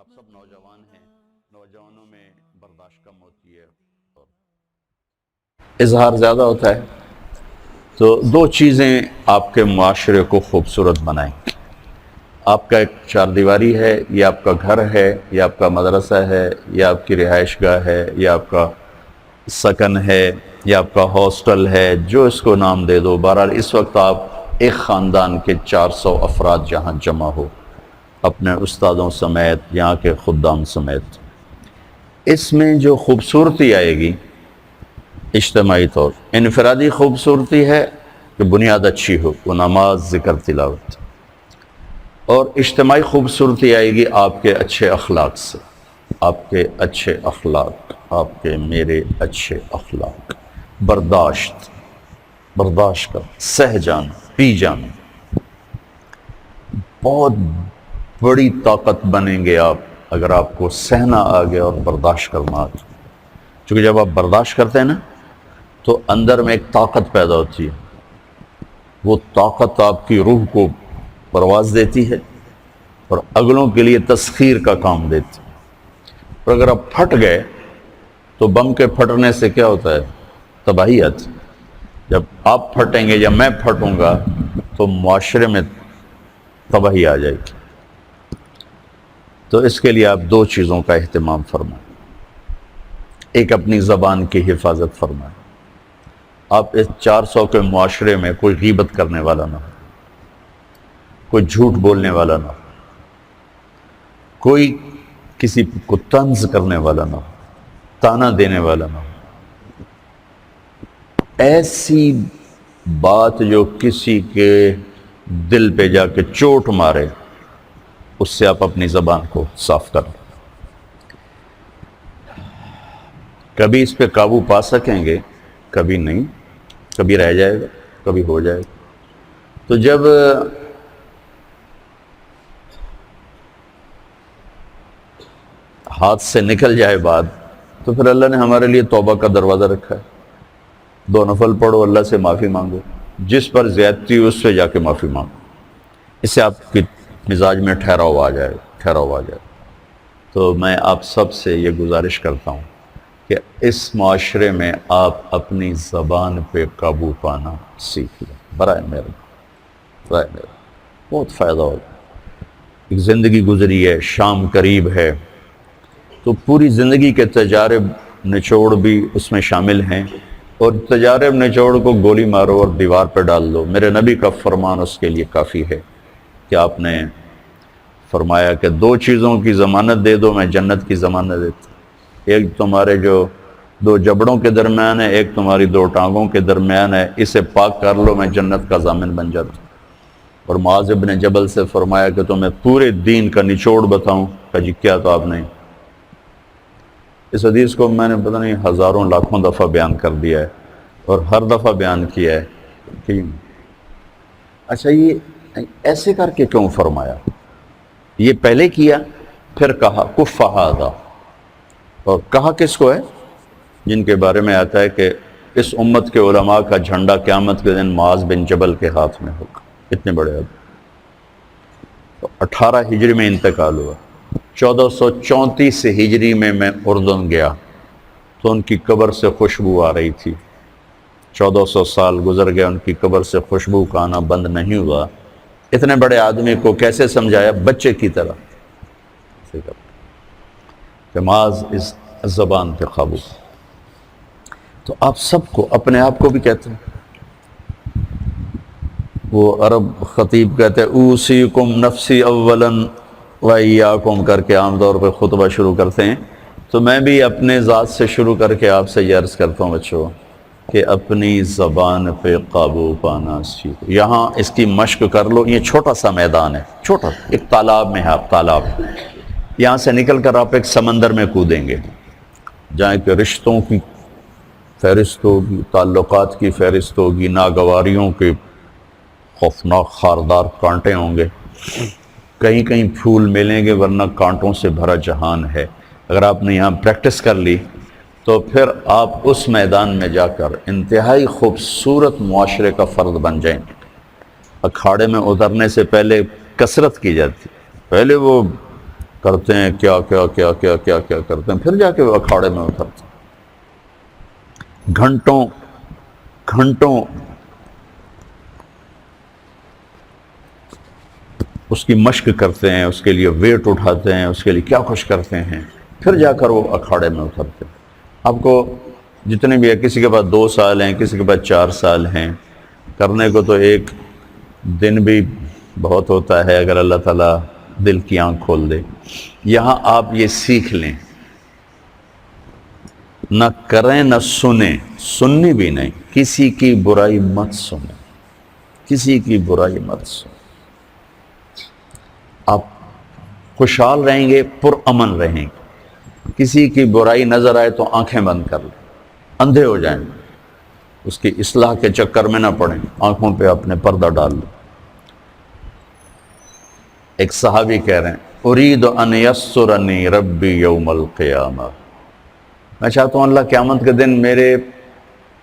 آپ سب نوجوان ہیں، نوجوانوں میں برداشت کم ہوتی ہے اور اظہار زیادہ ہوتا ہے، تو دو چیزیں آپ کے معاشرے کو خوبصورت بنائیں۔ آپ کا ایک چار دیواری ہے، یا آپ کا گھر ہے، یا آپ کا مدرسہ ہے، یا آپ کی رہائش گاہ ہے، یا آپ کا سکن ہے، یا آپ کا ہاسٹل ہے، جو اس کو نام دے دو۔ بہرحال اس وقت آپ ایک خاندان کے 400 افراد جہاں جمع ہو، اپنے استادوں سمیت، یہاں کے خدام سمیت، اس میں جو خوبصورتی آئے گی اجتماعی طور، انفرادی خوبصورتی ہے کہ بنیاد اچھی ہو، وہ نماز، ذکر، تلاوت، اور اجتماعی خوبصورتی آئے گی آپ کے اچھے اخلاق سے، آپ کے اچھے اخلاق، آپ کے میرے اچھے اخلاق، برداشت کر، سہ جانا، پی جانا، بہت بڑی طاقت بنیں گے آپ اگر آپ کو سہنا آ گیا اور برداشت کرنا آ گیا۔ چونکہ جب آپ برداشت کرتے ہیں نا تو اندر میں ایک طاقت پیدا ہوتی ہے، وہ طاقت آپ کی روح کو پرواز دیتی ہے اور اگلوں کے لیے تسخیر کا کام دیتی ہے۔ اور اگر آپ پھٹ گئے تو بم کے پھٹنے سے کیا ہوتا ہے؟ تباہی آتی۔ جب آپ پھٹیں گے یا میں پھٹوں گا تو معاشرے میں تباہی آ جائے گی۔ تو اس کے لیے آپ دو چیزوں کا اہتمام فرمائیں۔ ایک، اپنی زبان کی حفاظت فرمائیں۔ آپ اس 400 کے معاشرے میں کوئی غیبت کرنے والا نہ ہو، کوئی جھوٹ بولنے والا نہ ہو، کوئی کسی کو طنز کرنے والا نہ ہو، تانا دینے والا نہ ہو، ایسی بات جو کسی کے دل پہ جا کے چوٹ مارے، اس سے آپ اپنی زبان کو صاف کریں۔ کبھی اس پہ قابو پا سکیں گے، کبھی نہیں، کبھی رہ جائے گا، کبھی ہو جائے گا۔ تو جب ہاتھ سے نکل جائے بات تو پھر اللہ نے ہمارے لیے توبہ کا دروازہ رکھا ہے۔ 2 نفل پڑھو، اللہ سے معافی مانگو، جس پر زیادتی ہو اس سے جا کے معافی مانگو، اس سے آپ کی مزاج میں ٹھہراؤ آ جائے۔ تو میں آپ سب سے یہ گزارش کرتا ہوں کہ اس معاشرے میں آپ اپنی زبان پہ قابو پانا سیکھ لیں، برائے مہربانی، بہت فائدہ ہوگا۔ ایک زندگی گزری ہے، شام قریب ہے، تو پوری زندگی کے تجارب نچوڑ بھی اس میں شامل ہیں، اور تجارب نچوڑ کو گولی مارو اور دیوار پہ ڈال دو۔ میرے نبی کا فرمان اس کے لیے کافی ہے کہ آپ نے فرمایا کہ 2 چیزوں کی ضمانت دے دو، میں جنت کی ضمانت دیتا ہوں۔ ایک تمہارے جو 2 جبڑوں کے درمیان ہے، ایک تمہاری 2 ٹانگوں کے درمیان ہے، اسے پاک کر لو، میں جنت کا ضامن بن جاتا ہوں۔ اور معاذ بن جبل سے فرمایا کہ تمہیں پورے دین کا نچوڑ بتاؤں، کہا جی کیا؟ تو آپ نے اس حدیث کو میں نے پتہ نہیں ہزاروں لاکھوں دفعہ بیان کر دیا ہے، اور ہر دفعہ بیان کیا ہے کہ اچھا یہ ایسے کر کے کیوں فرمایا؟ یہ پہلے کیا، پھر کہا کف ھذا، اور کہا کس کو ہے؟ جن کے بارے میں آتا ہے کہ اس امت کے علماء کا جھنڈا قیامت کے دن معاذ بن جبل کے ہاتھ میں ہوگا۔ اتنے بڑے آدمی۔ 18 ہجری میں انتقال ہوا، 1434 ہجری میں اردن گیا تو ان کی قبر سے خوشبو آ رہی تھی۔ 1400 سال گزر گیا، ان کی قبر سے خوشبو کا آنا بند نہیں ہوا۔ اتنے بڑے آدمی کو کیسے سمجھایا؟ بچے کی طرح کہ معاذ اس زبان پہ قابو۔ تو آپ سب کو، اپنے آپ کو بھی کہتے ہیں، وہ عرب خطیب کہتے ہیں اوصیکم نفسی اولا وایاکم کر کے عام طور پہ خطبہ شروع کرتے ہیں، تو میں بھی اپنے ذات سے شروع کر کے آپ سے یہ عرض کرتا ہوں بچوں کہ اپنی زبان پہ قابو پانا سیکھو۔ یہاں اس کی مشق کر لو، یہ چھوٹا سا میدان ہے، چھوٹا، ایک تالاب میں ہے، آپ تالاب، یہاں سے نکل کر آپ ایک سمندر میں کودیں گے جہاں کہ رشتوں کی فہرست ہوگی، تعلقات کی فہرست ہوگی، ناگواریوں کے خوفناک خاردار کانٹے ہوں گے، کہیں کہیں پھول ملیں گے ورنہ کانٹوں سے بھرا جہان ہے۔ اگر آپ نے یہاں پریکٹس کر لی تو پھر آپ اس میدان میں جا کر انتہائی خوبصورت معاشرے کا فرد بن جائیں گے۔ اکھاڑے میں اترنے سے پہلے کثرت کی جاتی، پہلے وہ کرتے ہیں کیا کیا کیا کیا کیا کیا کرتے ہیں، پھر جا کے وہ اکھاڑے میں اترتے ہیں، گھنٹوں گھنٹوں اس کی مشق کرتے ہیں، اس کے لیے ویٹ اٹھاتے ہیں، اس کے لیے کیا کچھ کرتے ہیں، پھر جا کر وہ اکھاڑے میں اترتے ہیں۔ آپ کو جتنے بھی ہے، کسی کے پاس 2 سال ہیں، کسی کے پاس 4 سال ہیں، کرنے کو تو ایک دن بھی بہت ہوتا ہے اگر اللہ تعالیٰ دل کی آنکھ کھول دے۔ یہاں آپ یہ سیکھ لیں، نہ کریں نہ سنیں، سننی بھی نہیں، کسی کی برائی مت سنیں، کسی کی برائی مت سنیں۔ آپ خوشحال رہیں گے، پرامن رہیں گے۔ کسی کی برائی نظر آئے تو آنکھیں بند کر لیں، اندھے ہو جائیں، اس کی اصلاح کے چکر میں نہ پڑیں، آنکھوں پہ اپنے پردہ ڈال لیں۔ ایک صحابی کہہ رہے ہیں ارید ان یسرنی ربی یوم القیامہ، میں چاہتا ہوں اللہ قیامت کے دن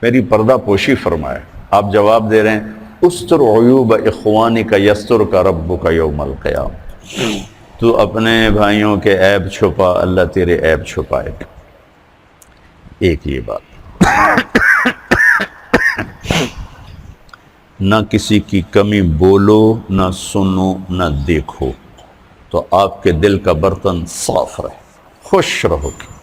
میری پردہ پوشی فرمائے۔ آپ جواب دے رہے ہیں استر عیوب اخوانک یسترک ربک یوم القیامہ، تو اپنے بھائیوں کے عیب چھپا، اللہ تیرے عیب چھپائے گا۔ ایک یہ بات، نہ کسی کی کمی بولو، نہ سنو، نہ دیکھو، تو آپ کے دل کا برتن صاف رہے، خوش رہو گے۔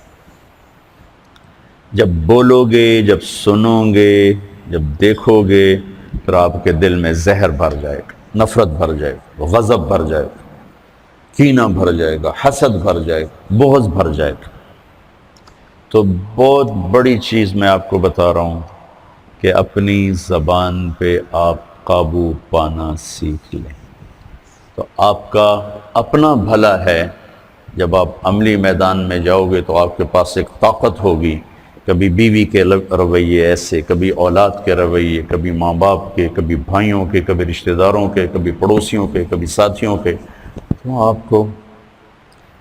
جب بولو گے، جب سنو گے، جب دیکھو گے، پھر آپ کے دل میں زہر بھر جائے گا، نفرت بھر جائے گا، غضب بھر جائے گا، کینہ بھر جائے گا، حسد بھر جائے گا، بغض بھر جائے گا۔ تو بہت بڑی چیز میں آپ کو بتا رہا ہوں کہ اپنی زبان پہ آپ قابو پانا سیکھ لیں، تو آپ کا اپنا بھلا ہے۔ جب آپ عملی میدان میں جاؤ گے تو آپ کے پاس ایک طاقت ہوگی، کبھی بیوی کے رویے ایسے، کبھی اولاد کے رویے، کبھی ماں باپ کے، کبھی بھائیوں کے، کبھی رشتہ داروں کے، کبھی پڑوسیوں کے، کبھی ساتھیوں کے، تو آپ کو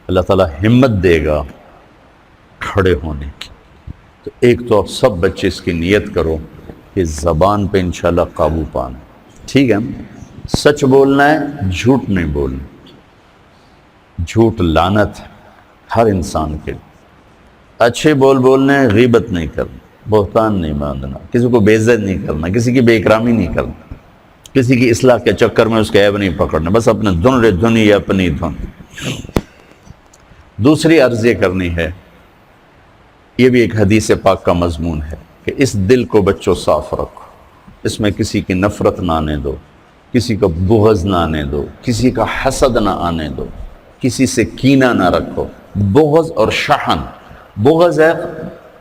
اللہ تعالیٰ ہمت دے گا کھڑے ہونے کی۔ تو ایک تو آپ سب بچے اس کی نیت کرو کہ زبان پہ انشاءاللہ قابو پانا، ٹھیک ہے؟ سچ بولنا ہے، جھوٹ نہیں بولنا، جھوٹ لعنت ہے ہر انسان کے لیے۔ اچھے بولنے، غیبت نہیں کرنا، بہتان نہیں باندھنا، کسی کو بے عزت نہیں کرنا، کسی کی بے اکرامی نہیں کرنا، کسی کی اصلاح کے چکر میں اس کے عیب نہیں پکڑنا، بس اپنے دھن رے دھنی یا اپنی دھن۔ دوسری عرض یہ کرنی ہے، یہ بھی ایک حدیث پاک کا مضمون ہے کہ اس دل کو بچوں صاف رکھو، اس میں کسی کی نفرت نہ آنے دو، کسی کا بغض نہ آنے دو، کسی کا حسد نہ آنے دو، کسی سے کینہ نہ رکھو۔ بغض اور شحن، بغض ہے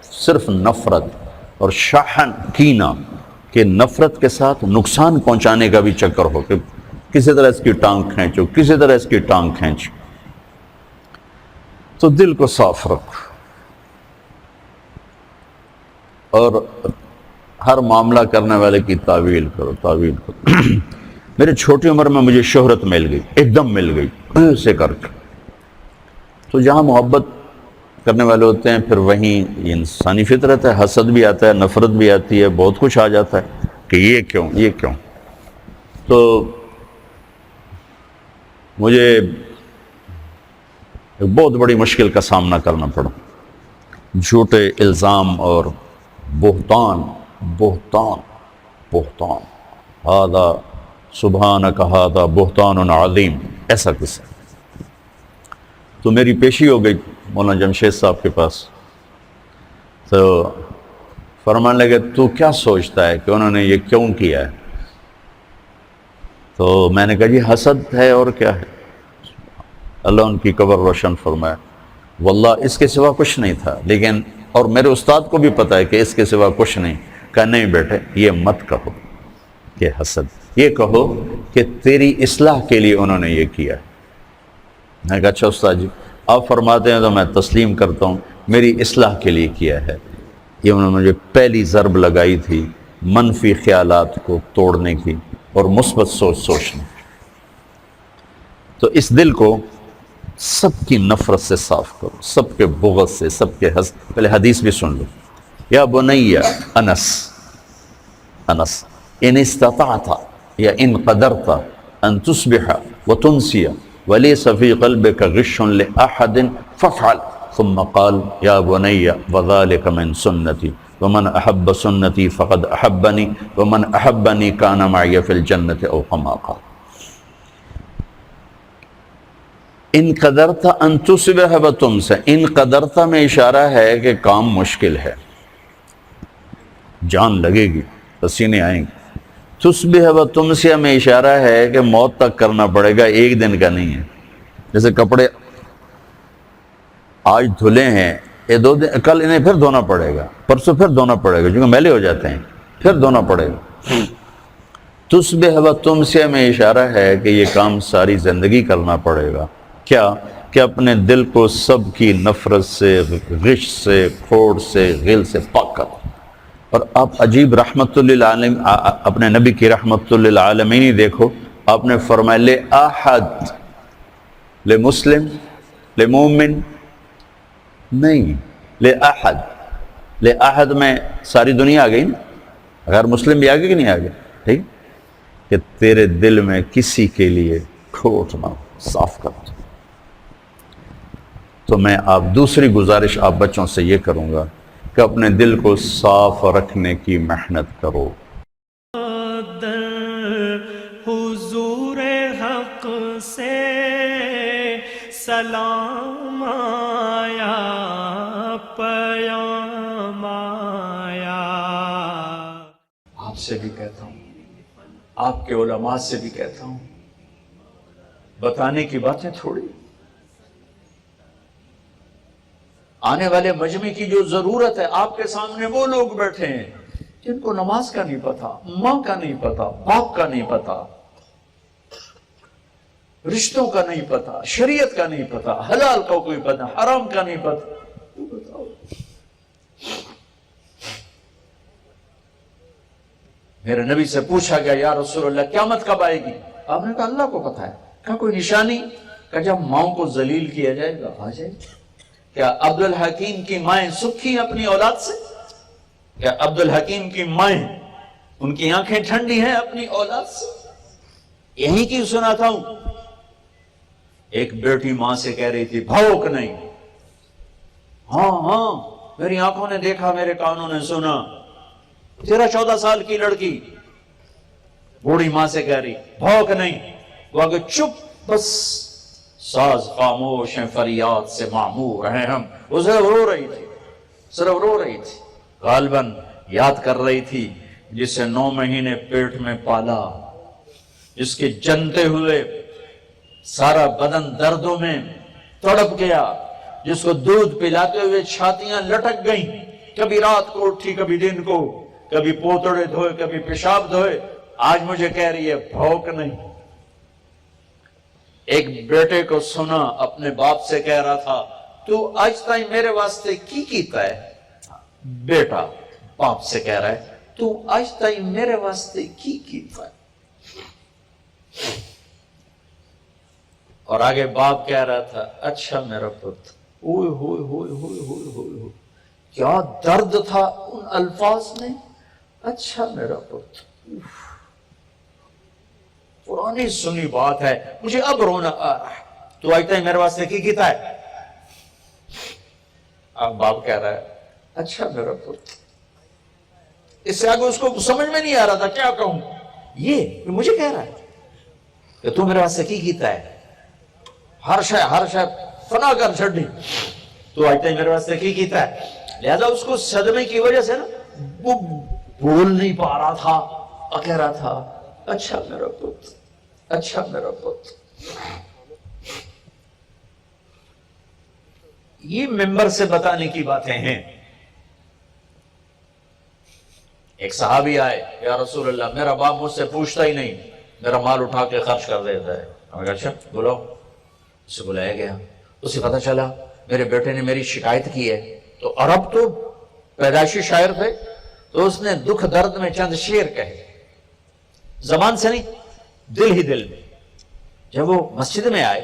صرف نفرت، اور شحن کینہ کہ نفرت کے ساتھ نقصان پہنچانے کا بھی چکر ہو کہ کسی طرح اس کی ٹانگ کھینچو، کسی طرح اس کی ٹانگ کھینچو۔ تو دل کو صاف رکھو، اور ہر معاملہ کرنے والے کی تعویل کرو، تعویل کرو۔ میرے چھوٹی عمر میں مجھے شہرت مل گئی، ایک دم مل گئی ایسے کر کے۔ تو جہاں محبت کرنے والے ہوتے ہیں پھر وہیں یہ انسانی فطرت ہے، حسد بھی آتا ہے، نفرت بھی آتی ہے، بہت کچھ آ جاتا ہے کہ یہ کیوں، یہ کیوں۔ تو مجھے ایک بہت بڑی مشکل کا سامنا کرنا پڑا، جھوٹے الزام اور بہتان، بہتان، بہتان، ہذا سبحانک ھذا بہتان عظیم، ایسا قصہ۔ تو میری پیشی ہو گئی مولانا جمشید صاحب کے پاس، تو فرمانے لگے تو کیا سوچتا ہے کہ انہوں نے یہ کیوں کیا ہے؟ تو میں نے کہا جی حسد ہے اور کیا ہے۔ اللہ ان کی قبر روشن فرمائے۔ واللہ اس کے سوا کچھ نہیں تھا، لیکن اور میرے استاد کو بھی پتہ ہے کہ اس کے سوا کچھ نہیں۔ کہا نہیں بیٹے، یہ مت کہو کہ حسد، یہ کہو کہ تیری اصلاح کے لیے انہوں نے یہ کیا ہے۔ میں نے کہا اچھا استاد جی آپ فرماتے ہیں تو میں تسلیم کرتا ہوں، میری اصلاح کے لیے کیا ہے۔ یہ انہوں نے مجھے پہلی ضرب لگائی تھی منفی خیالات کو توڑنے کی اور مثبت سوچنے کی۔ تو اس دل کو سب کی نفرت سے صاف کرو، سب کے بغض سے، سب کے حسد۔ پہلے حدیث بھی سن لو، یا بنی انس ان استطعت یا ان قدرت ان تصبح وتنسی وَلَيْسَ فِي قَلْبِكَ غِشٌّ لِأَحَدٍ فَافْعَلْ ثُمَّ قَالَ يَا بُنَيَّ وَذَلِكَ مِنْ سُنَّتِي وَمَنْ أَحَبَّ سُنَّتِي فَقَدْ أَحَبَّنِي وَمَنْ أَحَبَّنِي كَانَ مَعِيَ فِي الْجَنَّةِ أَوْ كَمَا قَالَ۔ ان قدرت ان تصبح بتم سے، ان قدرت میں اشارہ ہے کہ کام مشکل ہے، جان لگے گی، پسینے آئیں گے۔ تصبح بتم سے میں اشارہ ہے کہ موت تک کرنا پڑے گا، ایک دن کا نہیں ہے۔ جیسے کپڑے آج دھلے ہیں، یہ 2 دن، کل انہیں پھر دھونا پڑے گا، پرسوں پھر دھونا پڑے گا، کیونکہ میلے ہو جاتے ہیں، پھر دھونا پڑے گا۔ تصبح بتم سے میں اشارہ ہے کہ یہ کام ساری زندگی کرنا پڑے گا۔ کیا؟ کہ اپنے دل کو سب کی نفرت سے، غش سے، کھوڑ سے، غل سے پاک کر۔ اور آپ عجیب رحمت للعالمین، اپنے نبی کی رحمت للعالمین ہی دیکھو، آپ نے فرمایا لے احد، لے مسلم، لے مومن نہیں، لے احد۔ لے احد میں ساری دنیا آ گئی نا، غیر مسلم بھی آگے کہ نہیں آگے؟ ٹھیک، کہ تیرے دل میں کسی کے لیے کھوٹ نہ ہو، صاف کر دو۔ تو میں آپ دوسری گزارش آپ بچوں سے یہ کروں گا کہ اپنے دل کو صاف رکھنے کی محنت کرو۔ حضور حق سے سلام آیا، پیام آیا۔ آپ سے بھی کہتا ہوں، آپ کے علماء سے بھی کہتا ہوں، بتانے کی باتیں تھوڑی، آنے والے مجمع کی جو ضرورت ہے، آپ کے سامنے وہ لوگ بیٹھے ہیں جن کو نماز کا نہیں پتا، ماں کا نہیں پتا، باپ کا نہیں پتا، رشتوں کا نہیں پتا، شریعت کا نہیں پتا، حلال کا کوئی پتا، حرام کا نہیں پتا۔ تو بتاؤ، میرے نبی سے پوچھا گیا یا رسول اللہ قیامت کب آئے گی؟ آپ نے کہا اللہ کو پتا ہے۔ کہا کوئی نشانی؟ کہا جب ماؤں کو ذلیل کیا جائے گا، آ جائے گا۔ کیا عبد الحکیم کی مائیں سکھی اپنی اولاد سے؟ کیا عبد الحکیم کی مائیں، ان کی آنکھیں ٹھنڈی ہیں اپنی اولاد سے؟ یہی کی سنا تھا ہوں، ایک بیٹی ماں سے کہہ رہی تھی بھوک نہیں، ہاں ہاں میری آنکھوں نے دیکھا، میرے کانوں نے سنا۔ 13-14 سال کی لڑکی بوڑھی ماں سے کہہ رہی بھوک نہیں، وہ آگے چپ، بس ساز خاموش ہیں، فریاد سے معمور ہیں ہم۔ وہ صرف رو رہی تھی، صرف رو رہی تھی، غالباً یاد کر رہی تھی جسے 9 مہینے پیٹ میں پالا، جس کے جنتے ہوئے سارا بدن دردوں میں تڑپ گیا، جس کو دودھ پلاتے ہوئے چھاتیاں لٹک گئیں، کبھی رات کو اٹھی، کبھی دن کو، کبھی پوتڑے دھوئے، کبھی پیشاب دھوئے، آج مجھے کہہ رہی ہے بھوک نہیں۔ ایک بیٹے کو سنا اپنے باپ سے کہہ رہا تھا تو آج تائیں میرے واسطے کی کیتا ہے؟ بیٹا باپ سے کہہ رہا ہے تو آج تائیں میرے واسطے کی کیتا ہے؟ اور آگے باپ کہہ رہا تھا اچھا میرا پتر، اوئے ہوئے ہوئے ہوئے ہوئے ہوئے، کیا درد تھا ان الفاظ میں، اچھا میرا پتر۔ پرانی سنی بات ہے، مجھے اب رونا آ رہا ہے، تو آج تک میرے واسطے کی کیتا ہے؟ اب باپ کہہ رہا ہے اچھا میرا پتر۔ اس سے آگے اس کو سمجھ میں نہیں آ رہا تھا کیا کہوں، یہ مجھے کہہ رہا ہے کہ تو میرے واسطے کی کیتا ہے، ہر شے فنا کر چھڑی، تو آج تک میرے واسطے کی کیتا ہے۔ لہذا اس کو صدمے کی وجہ سے نا وہ بول نہیں پا رہا تھا، کہہ رہا تھا اچھا میرا پتر، اچھا میرا پتر۔ یہ ممبر سے بتانے کی باتیں ہیں۔ ایک صحابی آئے، یا رسول اللہ میرا باپ مجھ سے پوچھتا ہی نہیں، میرا مال اٹھا کے خرچ کر دیتا ہے۔ ہمیں کہا اچھا بلاؤ، اسے بلایا گیا، اسے پتا چلا میرے بیٹے نے میری شکایت کی ہے۔ تو عرب تو پیدائشی شاعر تھے، تو اس نے دکھ درد میں چند شعر کہے، زبان سے نہیں، دل ہی دل میں۔ جب وہ مسجد میں آئے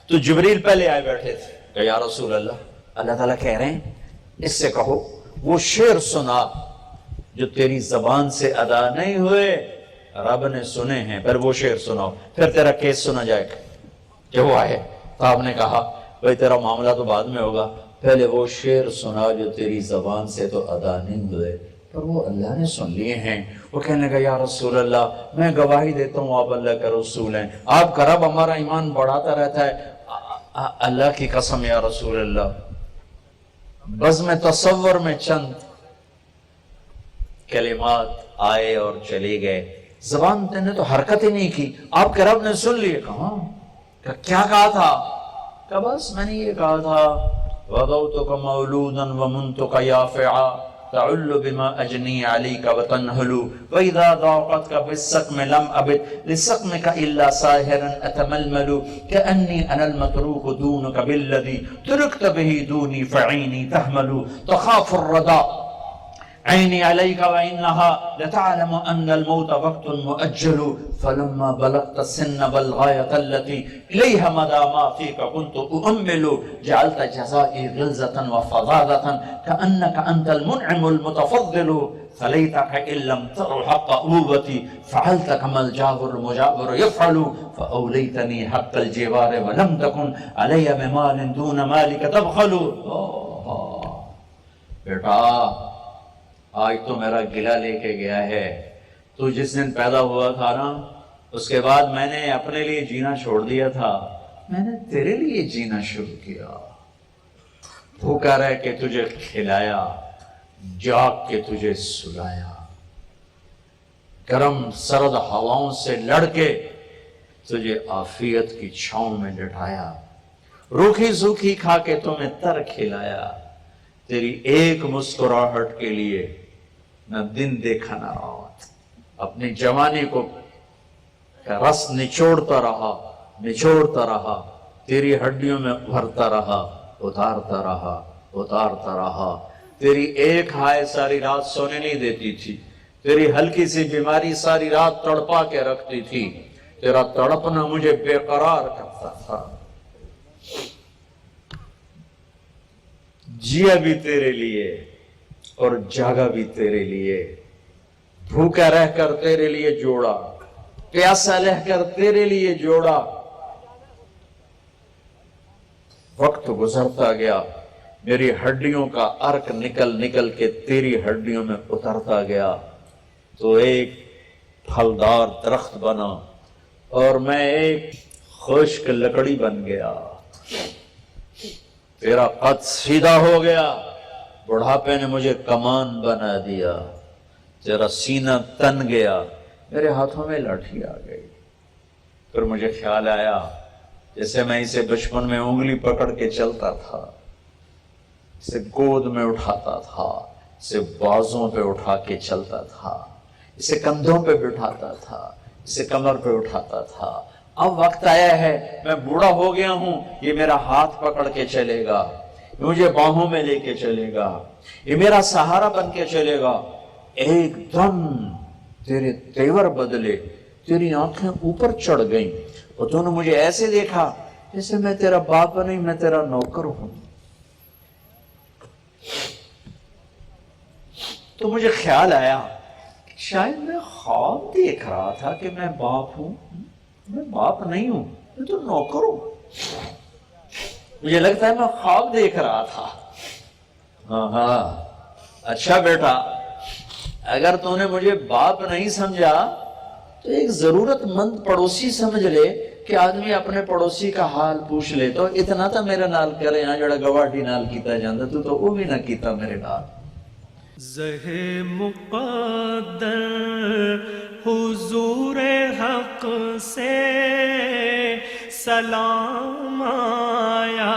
تو جبریل پہلے آئے بیٹھے تھے، کہ یا رسول اللہ اللہ تعالیٰ کہہ رہے ہیں اس سے کہو وہ شعر سنا جو تیری زبان سے ادا نہیں ہوئے، رب نے سنے ہیں، پھر وہ شعر سناؤ، پھر تیرا کیس سنا جائے گا۔ جب وہ آئے تو آپ نے کہا بھائی تیرا معاملہ تو بعد میں ہوگا، پہلے وہ شعر سنا جو تیری زبان سے تو ادا نہیں ہوئے پر وہ اللہ نے سن لیے ہیں۔ وہ کہنے لگا یا رسول اللہ میں گواہی دیتا ہوں آپ اللہ کا رسول ہیں، آپ کا رب ہمارا ایمان بڑھاتا رہتا ہے۔ اللہ کی قسم یا رسول اللہ، بزم تصور میں چند کلمات آئے اور چلے گئے، زبان نے تو حرکت ہی نہیں کی، آپ کے رب نے سن لیے۔ کہاں کیا کہا تھا؟ کہ بس میں نے یہ کہا تھا وَضَوْتُكَ مَوْلُودًا وَمُنْتُكَ يَافِعًا تَعُلُّ بِمَا أَجْنِي عَلَيْكَ وَتَنْهُلُ وَإِذَا ضَاقَتْكَ بِالسَّقْمِ لَمْ أَبِدْ لِسَقْمِكَ إِلَّا سَاهِرًا أَتَمَلْمَلُ كَأَنِّي أَنَا الْمَتْرُوكُ دُونُكَ بِالَّذِي تُرِكْتَ بِهِ دُونِي فَعِينِي تَحْمَلُ تَخَافُ الرَّدَى عيني عليك وإنها لتعلم أن الموت وقت مؤجل فلما بلغت السن بالغاية التي إليها مدى ما فيك كنت أؤمل جعلت جزائي غلظة وفضالة كأنك أنت المنعم المتفضل فليتك إن لم تر حق أبوتي فعلت كما الجابر المجابر يفعل فأوليتني حق الجوار ولم تكن علي بمال دون مالك تبخل۔ بیٹا آج تو میرا گلہ لے کے گیا ہے، تو جس دن پیدا ہوا تھا نا اس کے بعد میں نے اپنے لیے جینا چھوڑ دیا تھا، میں نے تیرے لیے جینا شروع کیا، بھوکا رہ کے تجھے کھلایا، جاگ کے تجھے سلایا، گرم سرد ہواؤں سے لڑ کے تجھے عافیت کی چھاؤں میں لٹایا، روکھی سوکھی کھا کے تمہیں تر کھلایا، تیری ایک مسکراہٹ کے لیے نہ دن دیکھا نہ رات، اپنی جوانی کو رس نچوڑتا رہا، تیری ہڈیوں میں ابھرتا رہا، اتارتا رہا، تیری ایک ہائے ساری رات سونے نہیں دیتی تھی، تیری ہلکی سی بیماری ساری رات تڑپا کے رکھتی تھی، تیرا تڑپنا مجھے بے قرار کرتا تھا، جیا بھی تیرے لیے اور جاگا بھی تیرے لیے، بھوکا رہ کر تیرے لیے جوڑا، پیاسا رہ کر تیرے لیے جوڑا، وقت گزرتا گیا، میری ہڈیوں کا ارک نکل کے تیری ہڈیوں میں اترتا گیا، تو ایک پھلدار درخت بنا اور میں ایک خشک لکڑی بن گیا، تیرا قد سیدھا ہو گیا، بڑھاپے نے مجھے کمان بنا دیا، تیرا سینہ تن گیا، میرے ہاتھوں میں لاٹھی آ گئی، پھر مجھے خیال آیا جیسے میں اسے بچپن میں انگلی پکڑ کے چلتا تھا، اسے گود میں اٹھاتا تھا، اسے بازوں پہ اٹھا کے چلتا تھا، اسے کندھوں پہ بٹھاتا تھا، اسے کمر پہ اٹھاتا تھا، اب وقت آیا ہے میں بوڑھا ہو گیا ہوں، یہ میرا ہاتھ پکڑ کے چلے گا، مجھے باہوں میں لے کے چلے گا، یہ میرا سہارا بن کے چلے گا، ایک دم تیرے تیور بدلے، تیری آنکھیں اوپر چڑھ گئیں اور تو نے مجھے ایسے دیکھا جیسے میں تیرا باپ نہیں، میں تیرا نوکر ہوں، تو مجھے خیال آیا شاید میں خواب دیکھ رہا تھا کہ میں باپ ہوں، میں باپ نہیں ہوں، میں تو نوکر ہوں، مجھے لگتا ہے میں خواب دیکھ رہا تھا۔ ہاں اچھا بیٹا، اگر تو نے مجھے باپ نہیں سمجھا تو ایک ضرورت مند پڑوسی سمجھ لے کہ آدمی اپنے پڑوسی کا حال پوچھ لے، تو اتنا تو میرے نال کرے، یہاں جڑا گواٹی نال کیتا جاندہ تو وہ بھی نہ کیتا میرے نال۔ زہ مقدر حضور حق سے سلام آیا،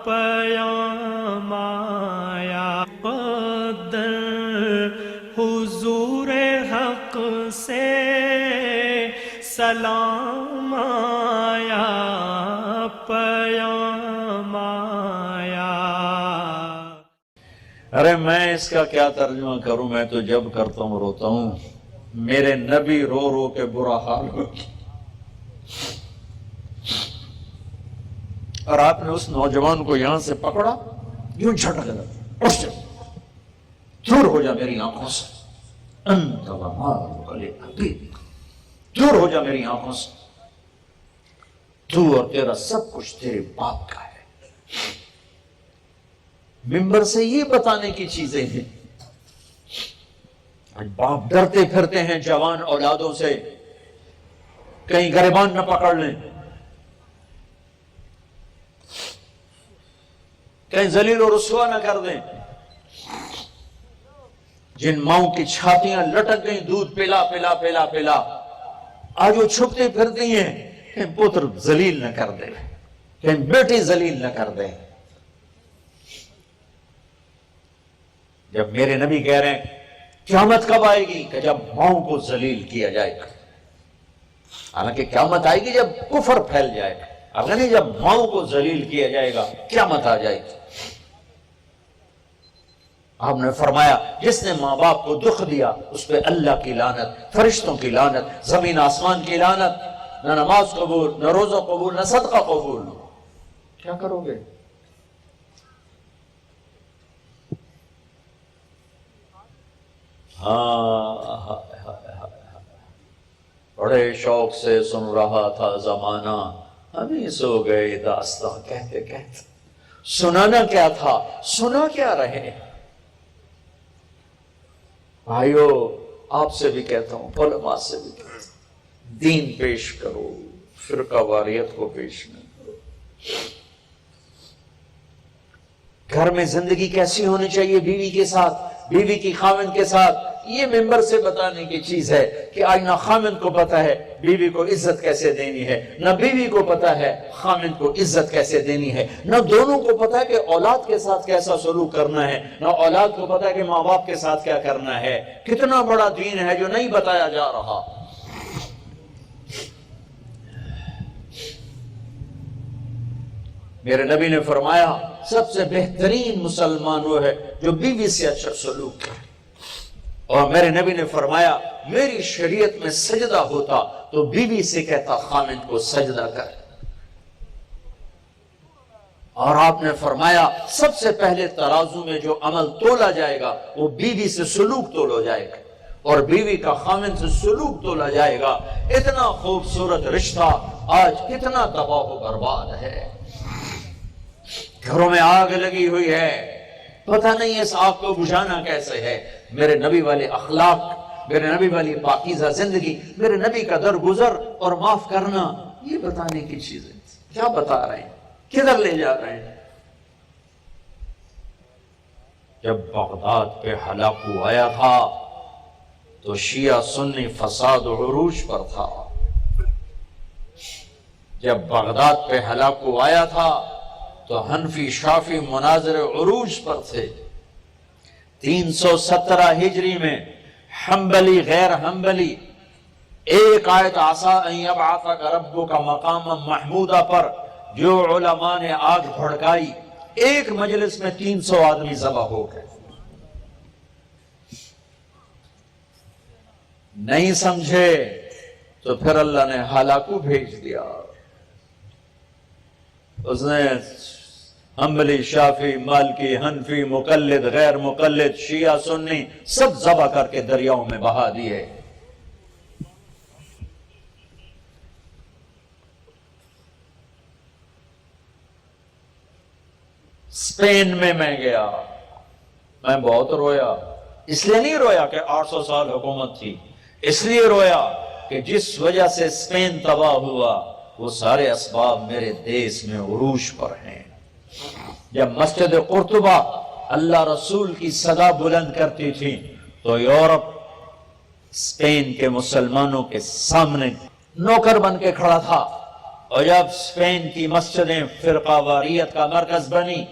پیام آیا، مقدر حضور حق سے سلام آیا، پیام آیا۔ ارے میں اس کا کیا ترجمہ کروں، میں تو جب کرتا ہوں روتا ہوں، میرے نبی رو رو کے برا حال ہو، اور آپ نے اس نوجوان کو یہاں سے پکڑا، یوں جھٹک لگا، اٹھ جا، دور ہو جا میری آنکھوں سے، انت ومالک لابیک، دور ہو جا میری آنکھوں سے۔ تو اور تیرا سب کچھ تیرے باپ کا ہے. ممبر سے یہ بتانے کی چیزیں ہیں. باپ ڈرتے پھرتے ہیں جوان اولادوں سے کہیں گریبان نہ پکڑ لیں, کہیں ذلیل و رسوا نہ کر دیں. جن ماؤں کی چھاتیاں لٹک گئیں دودھ پلا پلا پلا پلا, آج وہ چھپتے پھرتی ہیں کہیں پتر ذلیل نہ کر دے, کہیں بیٹی ذلیل نہ کر دے. جب میرے نبی کہہ رہے ہیں قیامت کب آئے گی, کہ جب ماؤں کو ذلیل کیا جائے گا. حالانکہ قیامت آئے گی جب کفر پھیل جائے گا, اگر نہیں جب ماؤں کو ذلیل کیا جائے گا قیامت آ جائے گی. آپ نے فرمایا جس نے ماں باپ کو دکھ دیا اس پہ اللہ کی لعنت, فرشتوں کی لعنت, زمین آسمان کی لعنت. نہ نماز قبول, نہ روزہ قبول, نہ صدقہ قبول. کیا کرو گے؟ ہاں بڑے شوق سے سن رہا تھا زمانہ, ہمیں سو گئے داستان کہتے کہتے. سنانا کیا تھا, سنا کیا رہے. بھائیو آپ سے بھی کہتا ہوں, علماء سے بھی کہتا ہوں, دین پیش کرو, فرقہ واریت کو پیش نہ کرو. گھر میں زندگی کیسی ہونی چاہیے بیوی کے ساتھ, بیوی کی خاوند کے ساتھ, یہ ممبر سے بتانے کی چیز ہے کہ آج نہ خاوند کو پتا ہے بیوی کو عزت کیسے دینی ہے, نہ بیوی کو پتا ہے خاوند کو عزت کیسے دینی ہے, نہ دونوں کو پتا ہے کہ اولاد کے ساتھ کیسا سلوک کرنا ہے, نہ اولاد کو پتا ہے کہ ماں باپ کے ساتھ کیا کرنا ہے. کتنا بڑا دین ہے جو نہیں بتایا جا رہا. میرے نبی نے فرمایا سب سے بہترین مسلمان وہ ہے جو بیوی سے اچھا سلوک کرے. اور میرے نبی نے فرمایا میری شریعت میں سجدہ ہوتا تو بیوی سے کہتا خاوند کو سجدہ کر. اور آپ نے فرمایا سب سے پہلے ترازو میں جو عمل تولا جائے گا وہ بیوی سے سلوک تولا جائے گا, اور بیوی کا خاوند سے سلوک تولا جائے گا. اتنا خوبصورت رشتہ آج کتنا تباہ و برباد ہے. گھروں میں آگ لگی ہوئی ہے, پتہ نہیں اس آگ کو بجھانا کیسے ہے. میرے نبی والے اخلاق, میرے نبی والی پاکیزہ زندگی, میرے نبی کا درگزر اور معاف کرنا, یہ بتانے کی چیزیں. کیا بتا رہے ہیں, کدھر لے جا رہے ہیں. جب بغداد پہ ہلاکو آیا تھا تو شیعہ سنی فساد و عروج پر تھا. جب بغداد پہ ہلاکو آیا تھا تو حنفی شافی مناظر عروج پر تھے. 317 ہجری میں حنبلی غیر حنبلی ایک آیت عسیٰ ان یبعثک ربک مقاما محمودا پر جو علماء نے آگ بھڑکائی, ایک مجلس میں 300 آدمی ذبح ہو گئے. نہیں سمجھے تو پھر اللہ نے ہلاکو بھیج دیا. اس نے حنبلی, شافی, مالکی, حنفی, مقلد, غیر مقلد, شیعہ, سنی سب ذبح کر کے دریاؤں میں بہا دیے. اسپین میں گیا, میں بہت رویا. اس لیے نہیں رویا کہ 800 سال حکومت تھی, اس لیے رویا کہ جس وجہ سے اسپین تباہ ہوا وہ سارے اسباب میرے دیس میں عروج پر ہیں. جب مسجد قرطبہ اللہ رسول کی صدا بلند کرتی تھی تو یورپ اسپین کے مسلمانوں کے سامنے نوکر بن کے کھڑا تھا. اور جب اسپین کی مسجدیں فرقہ واریت کا مرکز بنی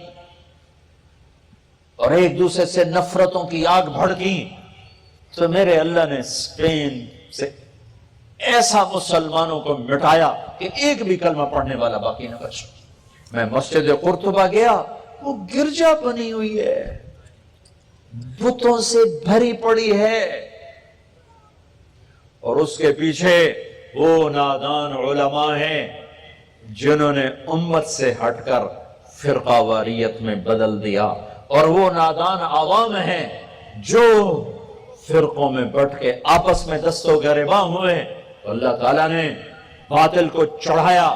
اور ایک دوسرے سے نفرتوں کی آگ بھڑکی تو میرے اللہ نے اسپین سے ایسا مسلمانوں کو مٹایا کہ ایک بھی کلمہ پڑھنے والا باقی نہ بچا. میں مسجد قرطبہ گیا, وہ گرجا بنی ہوئی ہے, بتوں سے بھری پڑی ہے, اور اس کے پیچھے وہ نادان علماء ہیں جنہوں نے امت سے ہٹ کر فرقہ واریت میں بدل دیا, اور وہ نادان عوام ہیں جو فرقوں میں بٹ کے آپس میں دست و گریباں ہوئے. اللہ تعالیٰ نے باطل کو چڑھایا,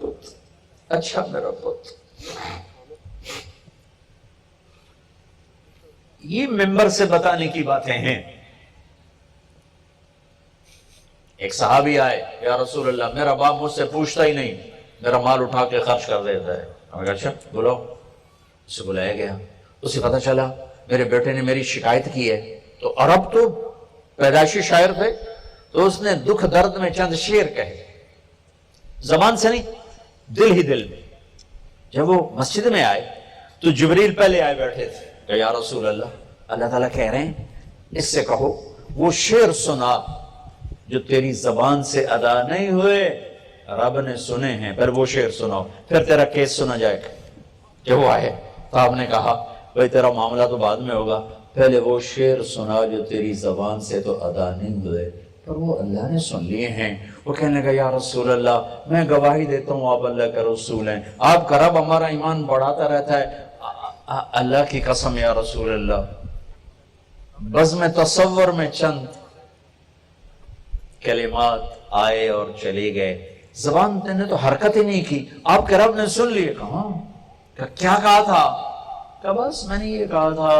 پت، اچھا میرا پت. یہ ممبر سے بتانے کی باتیں ہیں. ایک صحابی آئے، یا رسول اللہ میرا باپ مجھ سے پوچھتا ہی نہیں، میرا مال اٹھا کے خرچ کر دیتا ہے. ہم نے کہا اچھا بلاؤ. اسے بلایا گیا. اسے پتا چلا میرے بیٹے نے میری شکایت کی ہے. تو عرب تو پیدائشی شاعر تھے، تو اس نے دکھ درد میں چند شعر کہے، زبان سے نہیں، دل ہی دل میں. جب وہ مسجد میں آئے تو جبریل پہلے آئے بیٹھے تھے کہ یا رسول اللہ، اللہ تعالیٰ کہہ رہے ہیں اس سے کہو وہ شعر سنا جو تیری زبان سے ادا نہیں ہوئے، رب نے سنے ہیں، پھر وہ شعر سناؤ، پھر تیرا کیس سنا جائے گا. جب وہ آئے تو آپ نے کہا بھائی تیرا معاملہ تو بعد میں ہوگا، پہلے وہ شعر سنا جو تیری زبان سے تو ادا نہیں ہوئے، پر وہ اللہ نے سن لیے ہیں. وہ کہنے لگا یا رسول اللہ میں گواہی دیتا ہوں آپ اللہ کا رسول ہیں، آپ کا رب ہمارا ایمان بڑھاتا رہتا ہے. اللہ کی قسم یا رسول اللہ، بزم تصور میں چند کلمات آئے اور چلے گئے، زبان نے تو حرکت ہی نہیں کی. آپ کے رب نے سن لیے. کہاں کیا کہا تھا؟ کہ بس میں نے یہ کہا تھا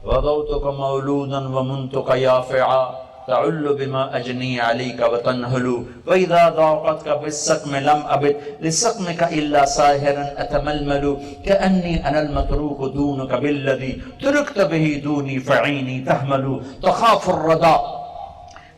وَضَوْتُكَ مَوْلُودًا وَمُنْتُكَ يَافِعًا تَعُلُّ بِمَا أَجْنِي عَلَيْكَ وَتَنْهُلُ وَإِذَا ضَاقَتْكَ بِالسَّقْمِ لَمْ أَبِدْ لِسَقْمِكَ إِلَّا سَاهِرًا أَتَمَلْمَلُ كَأَنِّي أَنَا الْمَتْرُوكُ دُونُكَ بِالَّذِي تُرِكْتَ بِهِ دُونِي فَعِينِي تَحْمَلُ تَخَافُ الرَّدَى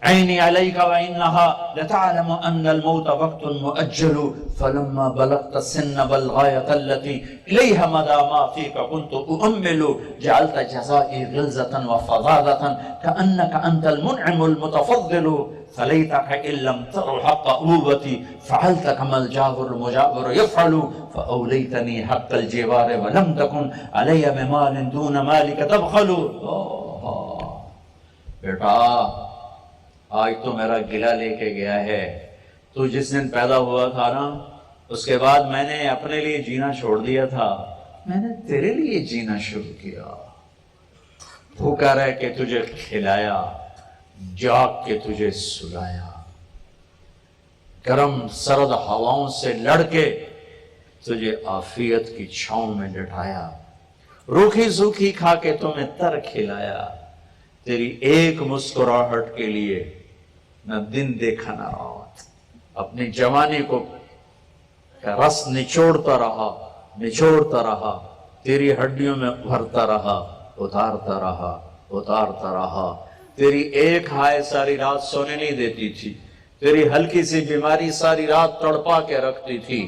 عيني عليك وإنها لتعلم أن الموت وقت مؤجل فلما بلغت السن بالغاية التي إليها مدى ما فيك كنت أؤمل جعلت جزائي غلظة وفظاظة كأنك أنت المنعم المتفضل فليتك إن لم تر حق أبوتي فعلت كما الجابر المجابر يفعل فأوليتني حق الجوار ولم تكن علي بمال دون مالك تبخل. بیٹا آج تو میرا گلہ لے کے گیا ہے. تو جس دن پیدا ہوا تھا نا، اس کے بعد میں نے اپنے لیے جینا چھوڑ دیا تھا، میں نے تیرے لیے جینا شروع کیا. بھوکا رہ کے تجھے کھلایا، جاگ کے تجھے سلایا، گرم سرد ہواؤں سے لڑ کے تجھے عافیت کی چھاؤں میں لٹایا، روکھی سوکھی کھا کے تمہیں تر کھلایا. تیری ایک مسکراہٹ کے لیے نہ دن دیکھا نہ رات، اپنی جوانی کو رس نچوڑتا رہا، تیری ہڈیوں میں ابھرتا رہا، اتارتا رہا. تیری ایک ہائے ساری رات سونے نہیں دیتی تھی، تیری ہلکی سی بیماری ساری رات تڑپا کے رکھتی تھی،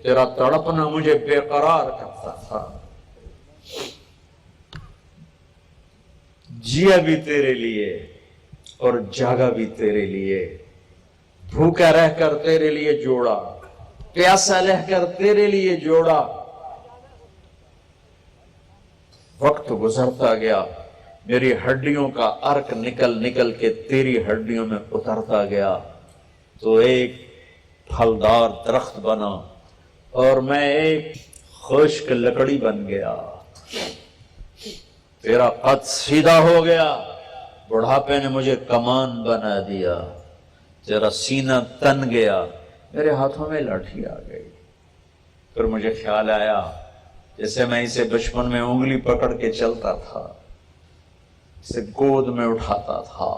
تیرا تڑپنا مجھے بے قرار کرتا تھا. جیا بھی تیرے لیے اور جاگا بھی تیرے لیے، بھوکا رہ کر تیرے لیے جوڑا، پیاسا رہ کر تیرے لیے جوڑا. وقت گزرتا گیا، میری ہڈیوں کا ارک نکل کے تیری ہڈیوں میں اترتا گیا، تو ایک پھلدار درخت بنا اور میں ایک خشک لکڑی بن گیا. تیرا قد سیدھا ہو گیا، بڑھاپے نے مجھے کمان بنا دیا، تیرا سینہ تن گیا، میرے ہاتھوں میں لاٹھی آ گئی. پھر مجھے خیال آیا جیسے میں اسے بچپن میں انگلی پکڑ کے چلتا تھا، اسے گود میں اٹھاتا تھا،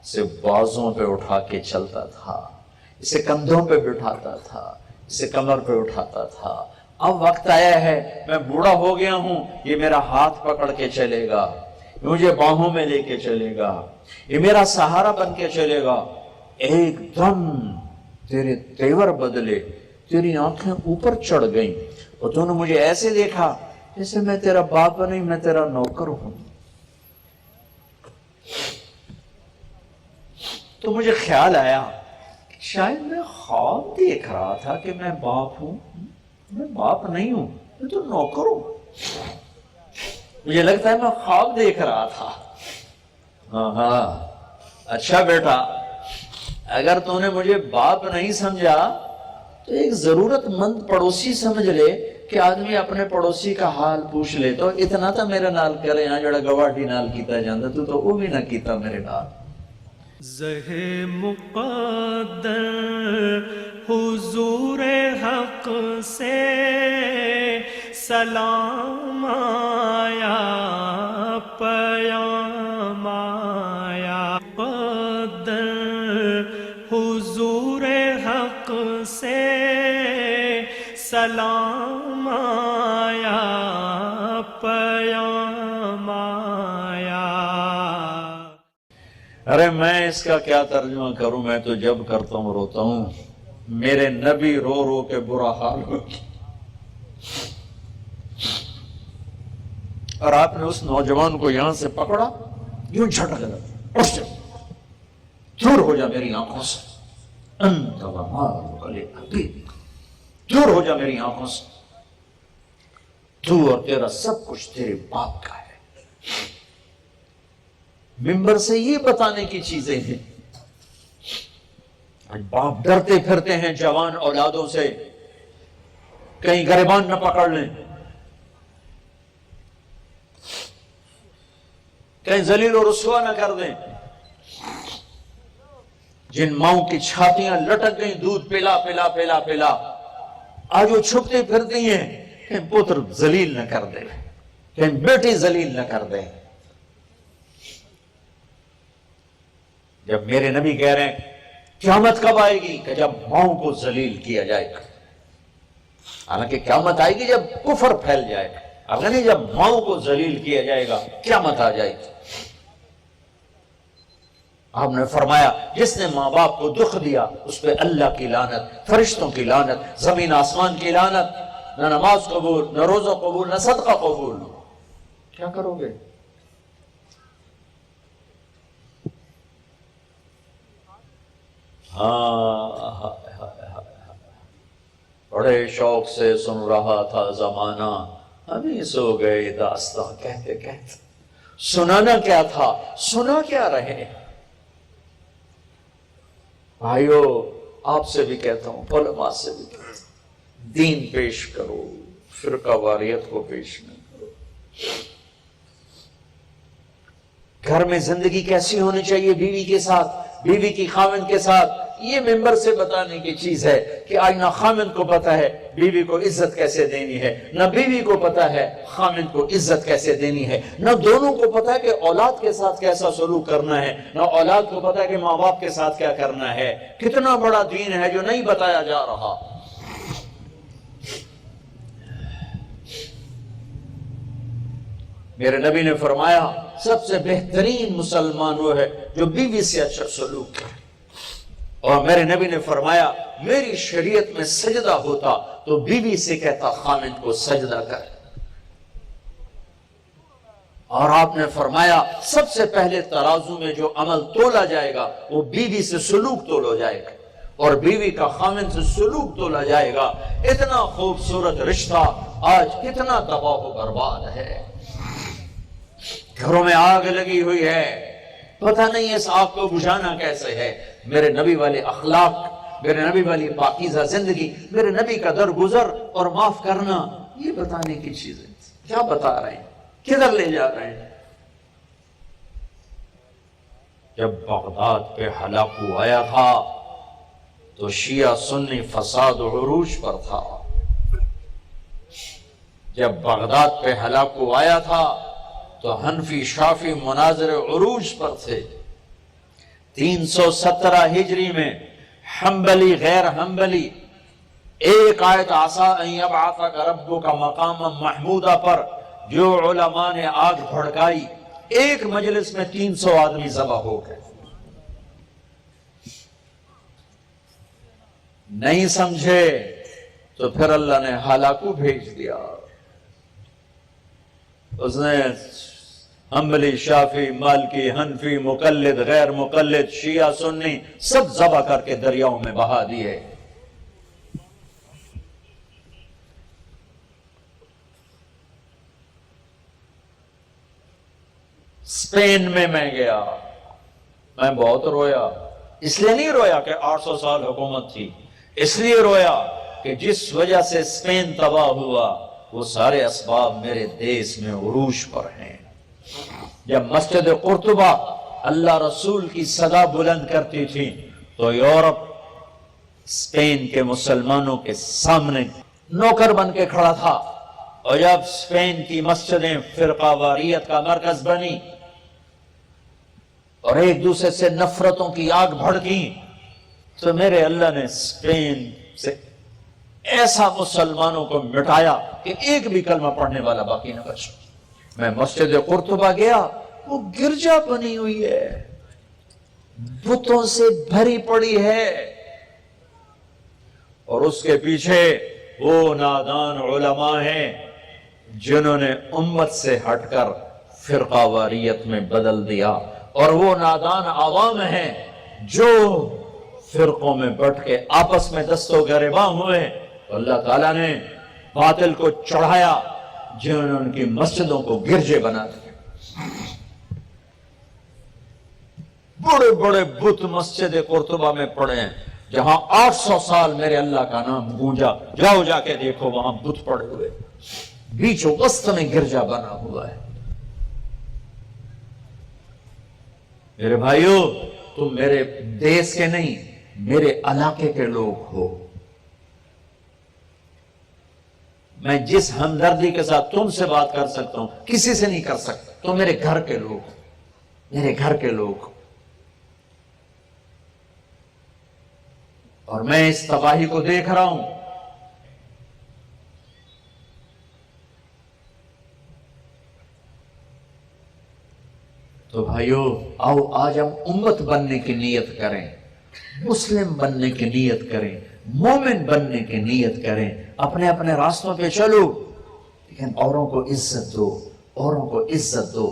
اسے بازوں پہ اٹھا کے چلتا تھا، اسے کندھوں پہ بٹھاتا تھا، اسے کمر پہ اٹھاتا تھا. اب وقت آیا ہے، میں بوڑھا ہو گیا ہوں، یہ میرا ہاتھ پکڑ کے چلے گا، مجھے باہوں میں لے کے چلے گا، یہ میرا سہارا بن کے چلے گا. ایک دم تیرے تیور بدلے، تیری آنکھیں اوپر چڑھ گئیں اور تو نے مجھے ایسے دیکھا جیسے میں تیرا باپ نہیں، میں تیرا نوکر ہوں. تو مجھے خیال آیا شاید میں خواب دیکھ رہا تھا کہ میں باپ ہوں. میں باپ نہیں ہوں، میں تو نوکر ہوں. مجھے لگتا ہے میں خواب دیکھ رہا تھا. ہاں اچھا بیٹا، اگر تو نے مجھے باپ نہیں سمجھا تو ایک ضرورت مند پڑوسی سمجھ لے کہ آدمی اپنے پڑوسی کا حال پوچھ لے. تو اتنا تو میرے نال کرے ہاں جڑا گواٹی نال کیتا جاندہ، تو وہ بھی نہ کیتا میرے نال. زہ مقدر حضور حق سے سلام آیا پیام آیا مقدر حضور حق سے سلام آیا پیام آیا. ارے میں اس کا کیا ترجمہ کروں، میں تو جب کرتا ہوں روتا ہوں. میرے نبی رو رو کے برا حال ہو گیا. اور آپ نے اس نوجوان کو یہاں سے پکڑا، یوں جھٹک دیا، اٹھ جا، دور ہو جا میری آنکھوں سے، انت ومالک لابیک، دور ہو جا میری آنکھوں سے، تو اور تیرا سب کچھ تیرے باپ کا ہے. ممبر سے یہ بتانے کی چیزیں ہیں. باپ ڈرتے پھرتے ہیں جوان اولادوں سے، کہیں گریبان نہ پکڑ لیں، کہیں ذلیل و رسوا نہ کر دیں. جن ماؤں کی چھاتیاں لٹک گئیں دودھ پلا پلا پلا پلا، آج وہ چھپتے پھرتی ہیں، کہیں پتر ذلیل نہ کر دے، کہیں بیٹی ذلیل نہ کر دے. جب میرے نبی کہہ رہے ہیں قیامت کب آئے گی، کہ جب ماؤں کو ذلیل کیا جائے گا. حالانکہ قیامت آئے گی جب کفر پھیل جائے گا، اگر نہیں جب ماؤں کو ذلیل کیا جائے گا قیامت آ جائے گی. آپ نے فرمایا جس نے ماں باپ کو دکھ دیا اس پہ اللہ کی لعنت، فرشتوں کی لعنت، زمین آسمان کی لعنت. نہ نماز قبول، نہ روزہ قبول، نہ صدقہ قبول. کیا کرو گے؟ بڑے شوق سے سن رہا تھا زمانہ، ہمیں سو گئے داستاں کہتے کہتے. سنانا کیا تھا، سنا کیا رہے. بھائیو آپ سے بھی کہتا ہوں، علماء سے بھی کہتا ہوں، دین پیش کرو، فرقہ واریت کو پیش نہ کرو. گھر میں زندگی کیسی ہونی چاہیے بیوی کے ساتھ، بیوی کی خاوند کے ساتھ، یہ ممبر سے بتانے کی چیز ہے کہ آج نہ خاوند کو پتا ہے بیوی کو عزت کیسے دینی ہے، نہ بیوی کو پتا ہے خاوند کو عزت کیسے دینی ہے، نہ دونوں کو پتا ہے کہ اولاد کے ساتھ کیسا سلوک کرنا ہے، نہ اولاد کو پتا ہے کہ ماں باپ کے ساتھ کیا کرنا ہے. کتنا بڑا دین ہے جو نہیں بتایا جا رہا. میرے نبی نے فرمایا سب سے بہترین مسلمان وہ ہے جو بیوی سے اچھا سلوک کرے. اور میرے نبی نے فرمایا میری شریعت میں سجدہ ہوتا تو بیوی سے کہتا خاوند کو سجدہ کر. اور آپ نے فرمایا سب سے پہلے ترازو میں جو عمل تولا جائے گا وہ بیوی سے سلوک تولا جائے گا، اور بیوی کا خاوند سے سلوک تولا جائے گا. اتنا خوبصورت رشتہ آج کتنا تباہ و برباد ہے. گھروں میں آگ لگی ہوئی ہے، پتہ نہیں اس آگ کو بجھانا کیسے ہے. میرے نبی والے اخلاق، میرے نبی والی پاکیزہ زندگی، میرے نبی کا درگزر اور معاف کرنا، یہ بتانے کی چیزیں. کیا بتا رہے ہیں، کدھر لے جا رہے ہیں. جب بغداد پہ ہلاکو آیا تھا تو شیعہ سنی فساد و عروج پر تھا. جب بغداد پہ ہلاکو آیا تھا تو حنفی شافی مناظر عروج پر تھے. 317 ہجری میں حنبلی غیر حنبلی ایک آیت عسیٰ ان یبعثک ربک مقاما محمودہ پر جو علماء نے آگ بھڑکائی، ایک مجلس میں 300 آدمی ذبح ہو گئے. نہیں سمجھے تو پھر اللہ نے ہلاکو بھیج دیا. اس نے حنبلی، شافی، مالکی، حنفی، مقلد، غیر مقلد، شیعہ، سنی سب ذبح کر کے دریاؤں میں بہا دیے. اسپین میں گیا، میں بہت رویا. اس لیے نہیں رویا کہ 800 سال حکومت تھی، اس لیے رویا کہ جس وجہ سے اسپین تباہ ہوا وہ سارے اسباب میرے دیس میں عروج پر ہیں. جب مسجد قرطبہ اللہ رسول کی صدا بلند کرتی تھی تو یورپ اسپین کے مسلمانوں کے سامنے نوکر بن کے کھڑا تھا، اور جب اسپین کی مسجدیں فرقہ واریت کا مرکز بنی اور ایک دوسرے سے نفرتوں کی آگ بھڑکی، تو میرے اللہ نے اسپین سے ایسا مسلمانوں کو مٹایا کہ ایک بھی کلمہ پڑھنے والا باقی نہ بچا۔ میں مسجد قرطبہ گیا، وہ گرجا بنی ہوئی ہے، بتوں سے بھری پڑی ہے، اور اس کے پیچھے وہ نادان علماء ہیں جنہوں نے امت سے ہٹ کر فرقہ واریت میں بدل دیا، اور وہ نادان عوام ہیں جو فرقوں میں بٹ کے آپس میں دست و گریباں ہوئے۔ اللہ تعالیٰ نے باطل کو چڑھایا جنہوں نے ان کی مسجدوں کو گرجے بنا دیا۔ بڑے بڑے بت مسجد قرطبہ میں پڑے ہیں جہاں 800 سال میرے اللہ کا نام گونجا، جاؤ جا کے دیکھو وہاں بت پڑے ہوئے، بیچ وسط میں گرجا بنا ہوا ہے۔ میرے بھائیو، تم میرے دیس کے نہیں، میرے علاقے کے لوگ ہو۔ میں جس ہمدردی کے ساتھ تم سے بات کر سکتا ہوں کسی سے نہیں کر سکتا، تم میرے گھر کے لوگ، میرے گھر کے لوگ، اور میں اس تباہی کو دیکھ رہا ہوں۔ تو بھائیو، آؤ آج ہم امت بننے کی نیت کریں، مسلم بننے کی نیت کریں، مومن بننے کی نیت کریں، اپنے اپنے راستوں پہ چلو، لیکن اوروں کو عزت دو، اوروں کو عزت دو۔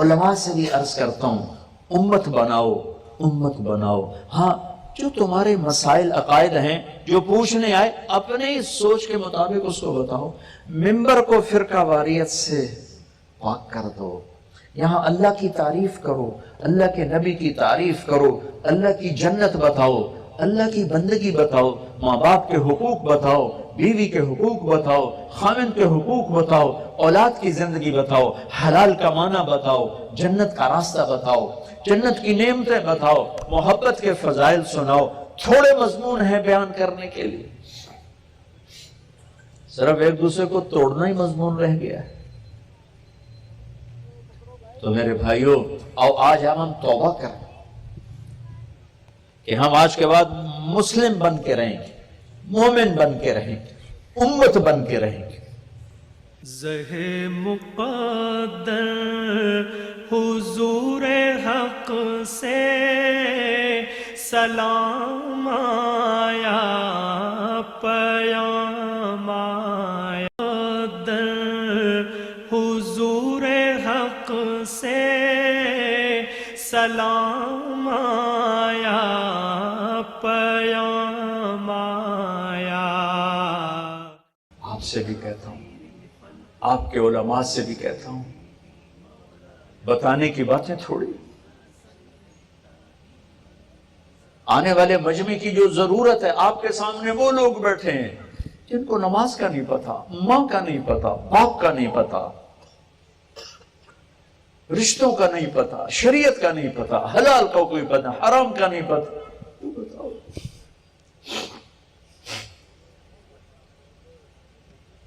علماء سے بھی عرض کرتا ہوں، امت بناؤ، امت بناؤ۔ ہاں، جو تمہارے مسائل عقائد ہیں، جو پوچھنے آئے، اپنے اس سوچ کے مطابق اس کو بتاؤ۔ ممبر کو فرقہ واریت سے پاک کر دو، یہاں اللہ کی تعریف کرو، اللہ کے نبی کی تعریف کرو، اللہ کی جنت بتاؤ، اللہ کی بندگی بتاؤ، ماں باپ کے حقوق بتاؤ، بیوی کے حقوق بتاؤ، خامند کے حقوق بتاؤ، اولاد کی زندگی بتاؤ، حلال کا معنی بتاؤ، جنت کا راستہ بتاؤ، جنت کی نعمتیں بتاؤ، محبت کے فضائل سناؤ۔ تھوڑے مضمون ہیں بیان کرنے کے لیے، صرف ایک دوسرے کو توڑنا ہی مضمون رہ گیا ہے۔ تو میرے بھائیو، آؤ آج ہم توبہ کریں کہ ہم آج کے بعد مسلم بن کے رہیں گے، مومن بن کے رہیں گے، امت بن کے رہیں گے۔ زہ مقدر حضور حق سے سلام آیا، پیام آیا، مقدر حضور حق سے سلام آیا، پیام آیا۔ آپ سے بھی کہتا ہوں، آپ کے علماء سے بھی کہتا ہوں، بتانے کی باتیں تھوڑی، آنے والے مجمع کی جو ضرورت ہے، آپ کے سامنے وہ لوگ بیٹھے ہیں جن کو نماز کا نہیں پتا، ماں کا نہیں پتا، باپ کا نہیں پتا، رشتوں کا نہیں پتا، شریعت کا نہیں پتا، حلال کا کوئی پتا، حرام کا نہیں پتا۔ تو بتاؤ،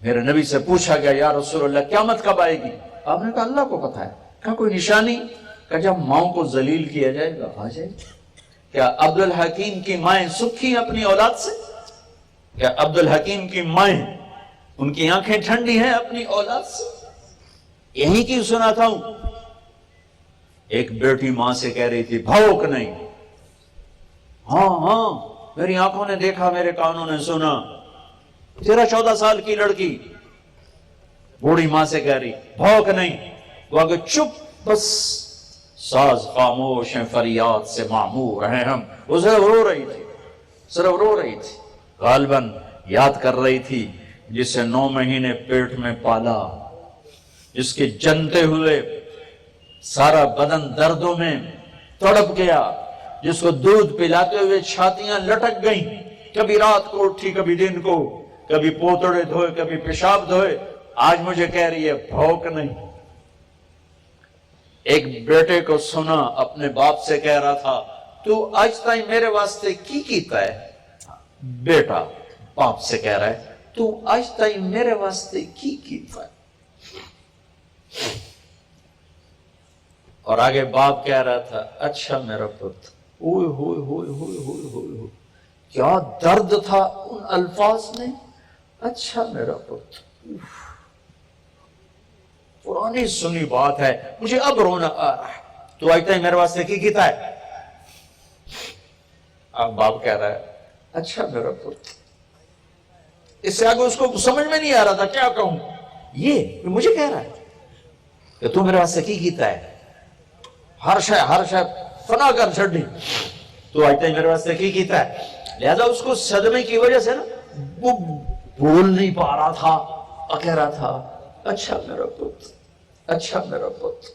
میرے نبی سے پوچھا گیا، یا رسول اللہ قیامت کب آئے گی؟ آپ نے کہا اللہ کو پتا ہے۔ کہا کوئی نشانی؟ کہا جب ماؤں کو ذلیل کیا جائے گا، آ جائے گا۔ کیا عبد الحکیم کی مائیں سکھی اپنی اولاد سے؟ کیا عبد الحکیم کی مائیں، ان کی آنکھیں ٹھنڈی ہیں اپنی اولاد سے؟ یہی کی سناتا ہوں، ایک بیٹی ماں سے کہہ رہی تھی، بھوک نہیں۔ ہاں ہاں، میری آنکھوں نے دیکھا، میرے کانوں نے سنا۔ 13-14 سال کی لڑکی بوڑھی ماں سے کہہ رہی، بھوک نہیں۔ وہ آگے چپ، بس ساز خاموش ہیں، فریاد سے معمور ہیں ہم۔ وہ صرف رو رہی تھی، صرف رو رہی تھی، غالباً یاد کر رہی تھی جسے 9 مہینے پیٹ میں پالا، جس کے جنتے ہوئے سارا بدن دردوں میں تڑپ گیا، جس کو دودھ پلاتے ہوئے چھاتیاں لٹک گئیں، کبھی رات کو اٹھی، کبھی دن کو، کبھی پوتڑے دھوئے، کبھی پیشاب دھوئے۔ آج مجھے کہہ رہی ہے بھوک نہیں۔ ایک بیٹے کو سنا اپنے باپ سے کہہ رہا تھا تو آج تائیں میرے واسطے کی کیتا ہے. بیٹا باپ سے کہہ رہا ہے تو آج تائیں میرے واسطے کی کیتا ہے. اور آگے باپ کہہ رہا تھا اچھا میرا پتر. اوئے ہوئے ہوئے ہوئے ہوئے ہوئے ہوئے کیا درد تھا ان الفاظ میں. اچھا میرا پتر. پرانی سنی بات ہے, مجھے اب رونا آ رہا ہے. تو آج تک میرے واسطے کی کیتا ہے. اب باپ کہہ رہا ہے اچھا میرا پتر. اس سے آگے اس کو سمجھ میں نہیں آ رہا تھا کیا کہوں. یہ مجھے کہہ رہا ہے کہ تو میرے واسطے کی کیتا ہے. ہر شے فنا کر چھڑی. تو آج تک میرے واسطے کی کیتا ہے. لہذا اس کو صدمے کی وجہ سے نا وہ بول نہیں پا رہا تھا اور کہہ رہا تھا اچھا میرا پتر, اچھا میرا پتر.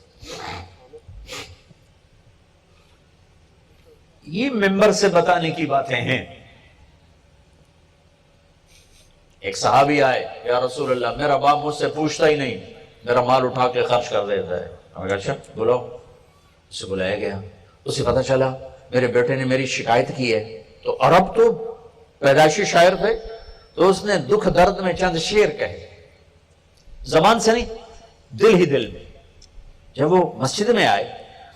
یہ ممبر سے بتانے کی باتیں ہیں. ایک صحابی آئے, یا رسول اللہ میرا باپ مجھ سے پوچھتا ہی نہیں, میرا مال اٹھا کے خرچ کر دیتا ہے. ہم کہا اچھا بولو. اسے بلایا گیا, اسے پتا چلا میرے بیٹے نے میری شکایت کی ہے. تو عرب تو پیدائشی شاعر تھے, تو اس نے دکھ درد میں چند شعر کہے, زبان سے نہیں دل ہی دل میں. جب وہ مسجد میں آئے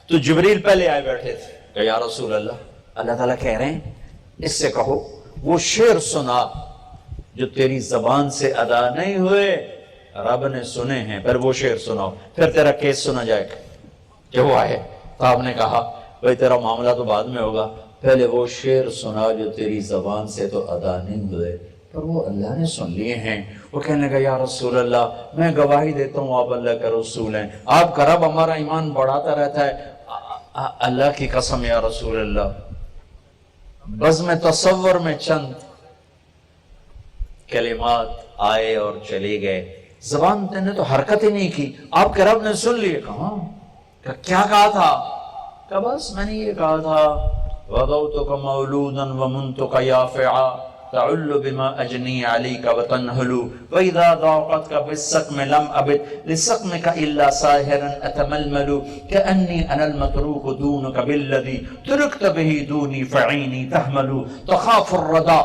تو جبریل پہلے آئے بیٹھے تھے کہ یا رسول اللہ, اللہ تعالیٰ کہہ رہے ہیں اس سے کہو وہ شعر سنا جو تیری زبان سے ادا نہیں ہوئے, رب نے سنے ہیں, پھر وہ شعر سناؤ, پھر تیرا کیس سنا جائے گا. جب وہ آئے تو آپ نے کہا بھائی تیرا معاملہ تو بعد میں ہوگا, پہلے وہ شعر سنا جو تیری زبان سے تو ادا نہیں ہوئے, پر وہ اللہ نے سن لیے ہیں. وہ کہنے لگا یا رسول اللہ میں گواہی دیتا ہوں آپ اللہ کا رسول ہیں, آپ کا رب ہمارا ایمان بڑھاتا رہتا ہے. اللہ کی قسم یا رسول اللہ, بزم تصور میں چند کلمات آئے اور چلے گئے, زبان نے تو حرکت ہی نہیں کی. آپ کے رب نے سن لیے. کہاں کیا کہا تھا؟ کہ بس میں نے یہ کہا تھا وَضَوْتُكَ مَوْلُودًا وَمُنْتُكَ يَافِعًا تَعُلُّ بِمَا أَجْنِي عَلَيْكَ وَتَنْهُلُ وَإِذَا ضَاقَتْكَ بِالسَّقْمِ لَمْ أَبِدْ لِسَقْمِكَ إِلَّا سَاهِرًا أَتَمَلْمَلُ كَأَنِّي أَنَا الْمَتْرُوكُ دُونُكَ بِالَّذِي تُرِكْتَ بِهِ دُونِي فَعِينِي تَحْمَلُ تَخَافُ الرَّدَى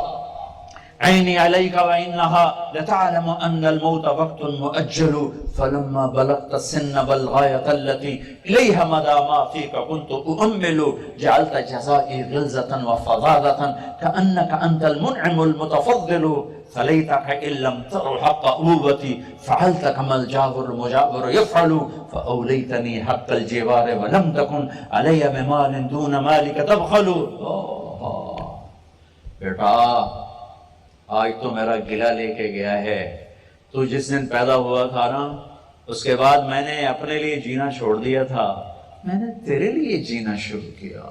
عيني عليك وإنها لتعلم أن الموت وقت مؤجل فلما بلغت السن بالغاية التي إليها مدى ما فيك كنت أؤمل جعلت جزائي غلظة وفظاظة كأنك أنت المنعم المتفضل فليتك إن لم تر حق أبوتي فعلت كما الجابر المجابر يفعل فأوليتني حق الجوار ولم تكن علي بمال دون مالك تبخل. بیٹا آج تو میرا گلہ لے کے گیا ہے. تو جس دن پیدا ہوا تھا نا اس کے بعد میں نے اپنے لیے جینا چھوڑ دیا تھا, میں نے تیرے لیے جینا شروع کیا.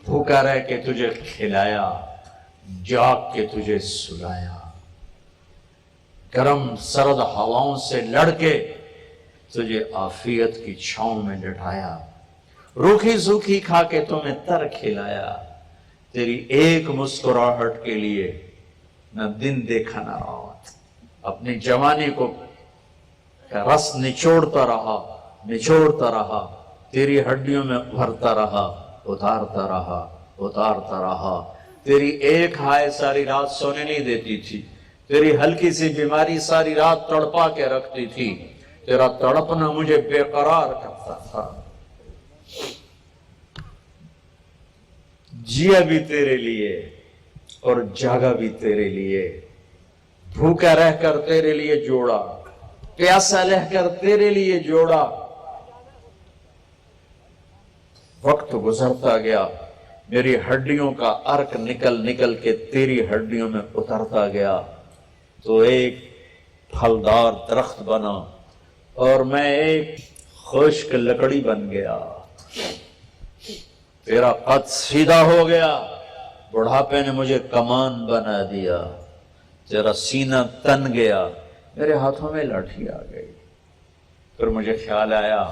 بھوکا رہ کے تجھے کھلایا, جاگ کے تجھے سلایا, گرم سرد ہواؤں سے لڑ کے تجھے عافیت کی چھاؤں میں لٹایا, روکھی سوکھی کھا کے تمہیں تر کھلایا. تیری ایک مسکراہٹ کے لیے نہ دن دیکھا نہ رات. اپنی جوانی کو رس نچوڑتا رہا, تیری ہڈیوں میں ابھرتا رہا, اتارتا رہا. تیری ایک ہائے ساری رات سونے نہیں دیتی تھی, تیری ہلکی سی بیماری ساری رات تڑپا کے رکھتی تھی. تیرا تڑپنا مجھے بے قرار کرتا تھا. جیا بھی تیرے لیے اور جاگا بھی تیرے لیے, بھوکا رہ کر تیرے لیے جوڑا, پیاسا رہ کر تیرے لیے جوڑا. وقت گزرتا گیا, میری ہڈیوں کا ارک نکل کے تیری ہڈیوں میں اترتا گیا. تو ایک پھلدار درخت بنا اور میں ایک خشک لکڑی بن گیا. تیرا قد سیدھا ہو گیا, بڑھاپے نے مجھے کمان بنا دیا. تیرا سینہ تن گیا, میرے ہاتھوں میں لاٹھی آ گئی. پھر مجھے خیال آیا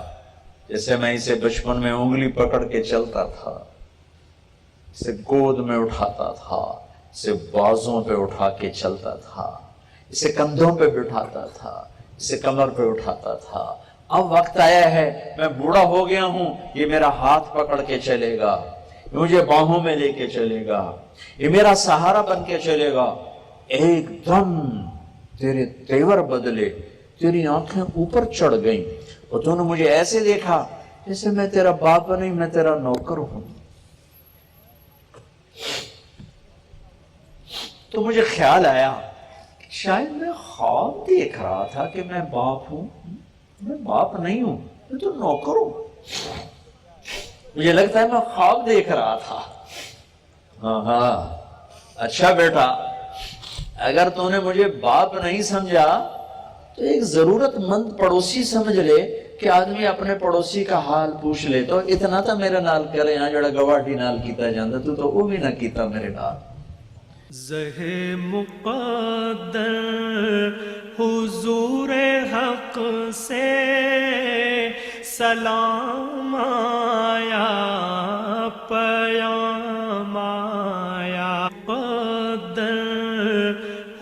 جیسے میں اسے بچپن میں انگلی پکڑ کے چلتا تھا, اسے گود میں اٹھاتا تھا, اسے بازوں پہ اٹھا کے چلتا تھا, اسے کندھوں پہ بٹھاتا تھا, اسے کمر پہ اٹھاتا تھا, اب وقت آیا ہے، میں بوڑھا ہو گیا ہوں، یہ میرا ہاتھ پکڑ کے چلے گا، مجھے باہوں میں لے کے چلے گا، یہ میرا سہارا بن کے چلے گا۔ ایک دم تیرے تیور بدلے، تیری آنکھیں اوپر چڑھ گئیں اور تو نے مجھے ایسے دیکھا جیسے میں تیرا باپ نہیں، میں تیرا نوکر ہوں۔ تو مجھے خیال آیا شاید میں خواب دیکھ رہا تھا کہ میں باپ ہوں، میں باپ نہیں ہوں، میں تو نوکر ہوں۔ مجھے لگتا ہے میں خواب دیکھ رہا تھا۔ ہاں اچھا بیٹا، اگر تو نے مجھے باپ نہیں سمجھا تو ایک ضرورت مند پڑوسی سمجھ لے کہ آدمی اپنے پڑوسی کا حال پوچھ لے تو اتنا تا میرے نال کرے ہاں جڑا گواٹی نال کیتا جاندہ تو وہ بھی نہ کیتا میرے نال۔ زہ مقدر حضور حق سے سلام آیا، پیام آیا، مقدر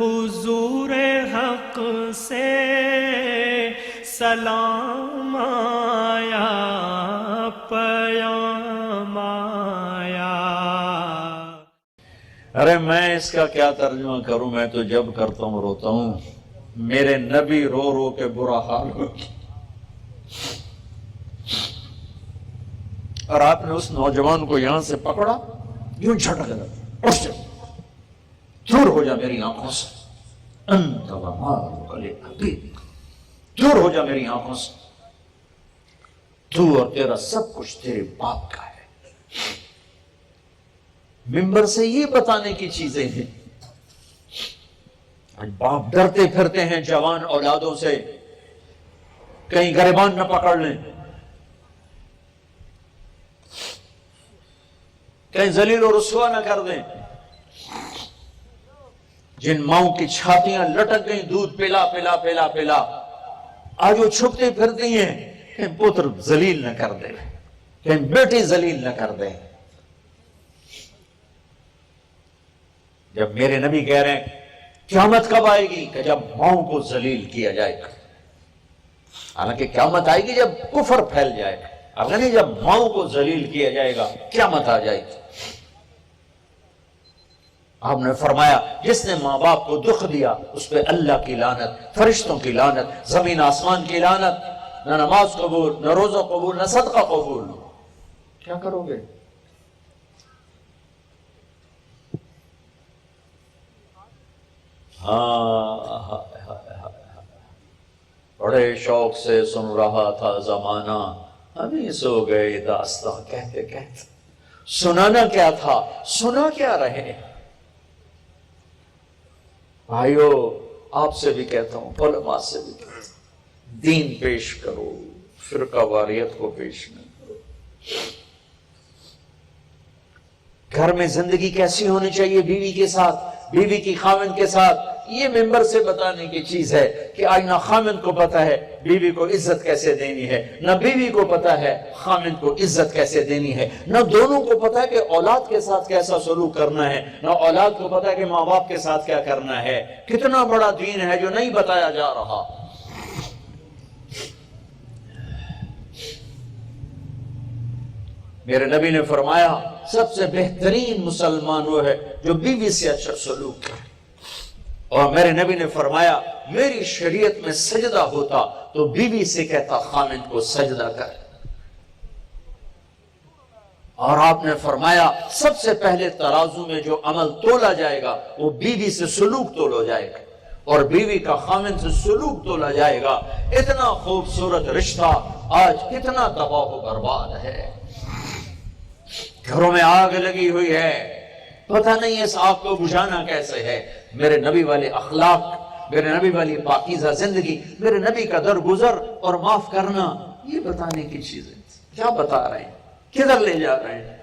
حضور حق سے سلام آیا، پیام آیا۔ ارے میں اس کا کیا ترجمہ کروں، میں تو جب کرتا ہوں روتا ہوں۔ میرے نبی رو رو کے برا حال ہو، اور آپ نے اس نوجوان کو یہاں سے پکڑا، یوں جھٹک دیا، اٹھ جا، دور ہو جا میری آنکھوں سے، انت ومالک لابی، دور ہو جا میری آنکھوں سے، تو اور تیرا سب کچھ تیرے باپ کا ہے۔ ممبر سے یہ بتانے کی چیزیں ہیں۔ باپ ڈرتے پھرتے ہیں جوان اولادوں سے، کہیں گریبان نہ پکڑ لیں، کہیں ذلیل و رسوا نہ کر دیں۔ جن ماؤں کی چھاتیاں لٹک گئیں دودھ پلا پلا پلا پلا، آج وہ چھپتے پھرتی ہیں کہیں پتر ذلیل نہ کر دے، کہیں بیٹی ذلیل نہ کر دے۔ جب میرے نبی کہہ رہے ہیں قیامت کب آئے گی کہ جب ماؤں کو ذلیل کیا جائے گا، حالانکہ قیامت آئے گی جب کفر پھیل جائے گا، اگر نہیں جب ماؤں کو ذلیل کیا جائے گا قیامت آ جائے گی۔ آپ نے فرمایا جس نے ماں باپ کو دکھ دیا اس پہ اللہ کی لعنت، فرشتوں کی لعنت، زمین آسمان کی لعنت، نہ نماز قبول، نہ روزہ قبول، نہ صدقہ قبول۔ کیا کرو گے؟ ہاں بڑے شوق سے سن رہا تھا زمانہ، ابھی سو گئے داستان کہتے کہتے۔ سنانا کیا تھا، سنا کیا رہے۔ بھائیو آپ سے بھی کہتا ہوں، علماء سے بھی کہتا ہوں، دین پیش کرو، فرقہ واریت کو پیش نہ کرو۔ گھر میں زندگی کیسی ہونی چاہیے بیوی کے ساتھ، بیوی کی خاوند کے ساتھ، یہ ممبر سے بتانے کی چیز ہے کہ آج نہ خاوند کو پتا ہے بیوی کو عزت کیسے دینی ہے، نہ بیوی کو پتا ہے خاوند کو عزت کیسے دینی ہے، نہ دونوں کو پتا ہے کہ اولاد کے ساتھ کیسا سلوک کرنا ہے، نہ اولاد کو پتا ہے کہ ماں باپ کے ساتھ کیا کرنا ہے۔ کتنا بڑا دین ہے جو نہیں بتایا جا رہا۔ میرے نبی نے فرمایا سب سے بہترین مسلمان وہ ہے جو بیوی سے اچھا سلوک کرے، اور میرے نبی نے فرمایا میری شریعت میں سجدہ ہوتا تو بیوی سے کہتا خاوند کو سجدہ کر، اور آپ نے فرمایا سب سے پہلے ترازو میں جو عمل تولا جائے گا وہ بیوی سے سلوک تولا جائے گا، اور بیوی کا خاوند سے سلوک تولا جائے گا۔ اتنا خوبصورت رشتہ آج کتنا تباہ و برباد ہے۔ گھروں میں آگ لگی ہوئی ہے، پتہ نہیں اس آگ کو بجھانا کیسے ہے۔ میرے نبی والے اخلاق، میرے نبی والی پاکیزہ زندگی، میرے نبی کا درگزر اور معاف کرنا، یہ بتانے کی چیزیں کیا بتا رہے ہیں، کدھر لے جا رہے ہیں۔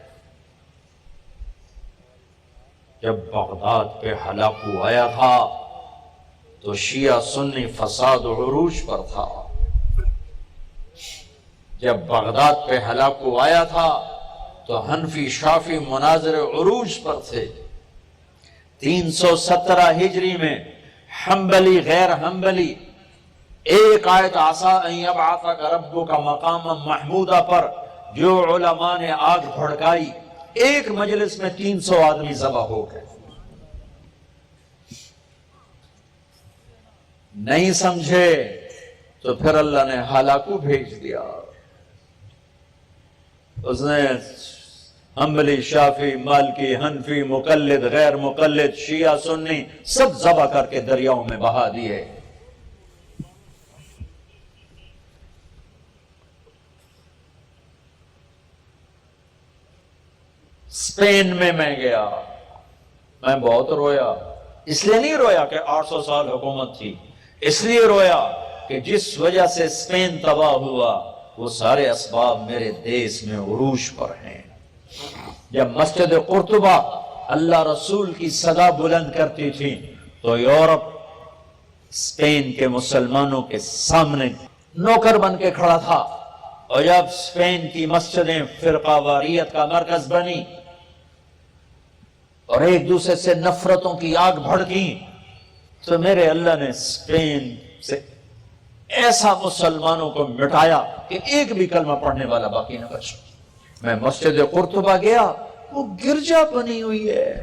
جب بغداد پہ ہلاکو آیا تھا تو شیعہ سنی فساد و عروج پر تھا۔ جب بغداد پہ ہلاکو آیا تھا تو حنفی شافی مناظر عروج پر تھے۔ 317 ہجری میں حنبلی غیر حنبلی ایک آیت آسا ان یبعثک ربک مقاما محمودا پر جو علماء نے آگ بھڑکائی، ایک مجلس میں 300 آدمی ذبح ہو گئے. نہیں سمجھے تو پھر اللہ نے ہلاکو بھیج دیا. اس نے حنبلی، شافعی، مالکی، حنفی، مقلد، غیر مقلد، شیعہ، سنی سب ذبح کر کے دریاؤں میں بہا دیے. اسپین میں گیا، میں بہت رویا. اس لیے نہیں رویا کہ 800 سال حکومت تھی، اس لیے رویا کہ جس وجہ سے اسپین تباہ ہوا وہ سارے اسباب میرے دیس میں عروج پر ہیں. جب مسجد قرطبہ اللہ رسول کی صدا بلند کرتی تھی تو یورپ اسپین کے مسلمانوں کے سامنے نوکر بن کے کھڑا تھا. اور جب اسپین کی مسجدیں فرقہ واریت کا مرکز بنی اور ایک دوسرے سے نفرتوں کی آگ بھڑکی تو میرے اللہ نے اسپین سے ایسا مسلمانوں کو مٹایا کہ ایک بھی کلمہ پڑھنے والا باقی نہ بچا. میں مسجد قرطبہ گیا، وہ گرجا بنی ہوئی ہے،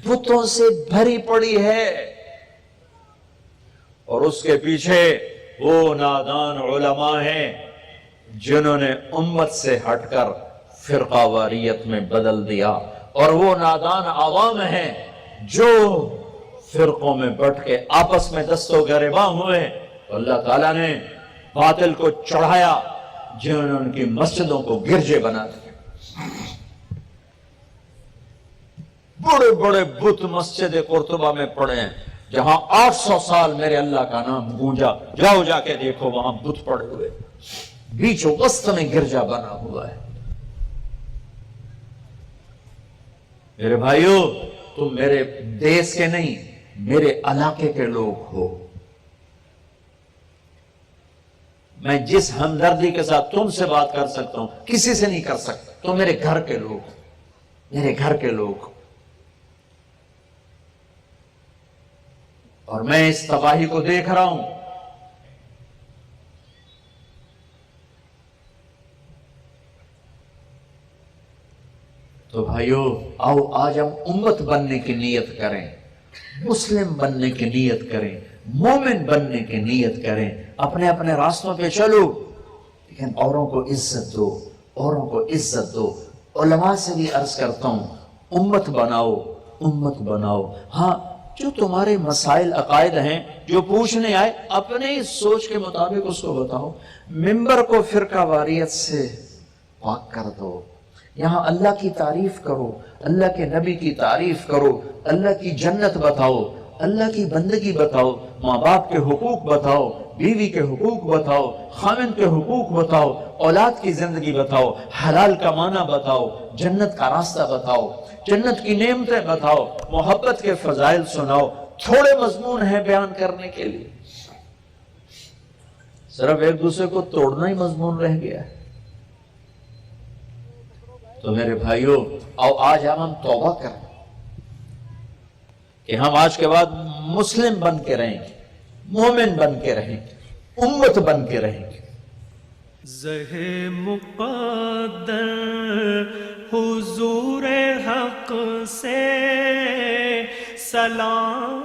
بتوں سے بھری پڑی ہے، اور اس کے پیچھے وہ نادان علماء ہیں جنہوں نے امت سے ہٹ کر فرقہ واریت میں بدل دیا، اور وہ نادان عوام ہیں جو فرقوں میں بٹ کے آپس میں دست و گریباں ہوئے. اللہ تعالیٰ نے باطل کو چڑھایا جنہوں نے ان کی مسجدوں کو گرجے بنا دیا. بڑے بڑے بت مسجد قرطبہ میں پڑے ہیں جہاں 800 سال میرے اللہ کا نام گونجا. جاؤ جا کے دیکھو وہاں بت پڑے ہوئے، بیچ وسط میں گرجا بنا ہوا ہے. میرے بھائیو، تم میرے دیس کے نہیں میرے علاقے کے لوگ ہو. میں جس ہمدردی کے ساتھ تم سے بات کر سکتا ہوں کسی سے نہیں کر سکتا. تو میرے گھر کے لوگ، میرے گھر کے لوگ. اور میں اس تباہی کو دیکھ رہا ہوں. تو بھائیو، آؤ آج ہم امت بننے کی نیت کریں، مسلم بننے کی نیت کریں، مومن بننے کی نیت کریں. اپنے اپنے راستوں پہ چلو، لیکن اوروں کو عزت دو، اوروں کو عزت دو. علماء سے بھی عرض کرتا ہوں، امت بناؤ، امت بناؤ. ہاں، جو تمہارے مسائل عقائد ہیں جو پوچھنے آئے اپنے سوچ کے مطابق اس کو بتاؤ. ممبر کو فرقہ واریت سے پاک کر دو. یہاں اللہ کی تعریف کرو، اللہ کے نبی کی تعریف کرو، اللہ کی جنت بتاؤ، اللہ کی بندگی بتاؤ، ماں باپ کے حقوق بتاؤ، بیوی کے حقوق بتاؤ، خاوند کے حقوق بتاؤ، اولاد کی زندگی بتاؤ، حلال کمانا بتاؤ، جنت کا راستہ بتاؤ، جنت کی نعمتیں بتاؤ، محبت کے فضائل سناؤ. تھوڑے مضمون ہیں بیان کرنے کے لیے، صرف ایک دوسرے کو توڑنا ہی مضمون رہ گیا ہے. تو میرے بھائیوں، آؤ آج ہم توبہ کریں کہ ہم آج کے بعد مسلم بن کے رہیں گے، مومن بن کے رہیں گے، امت بن کے رہیں گے. زہ مقدر حضور حق سے سلام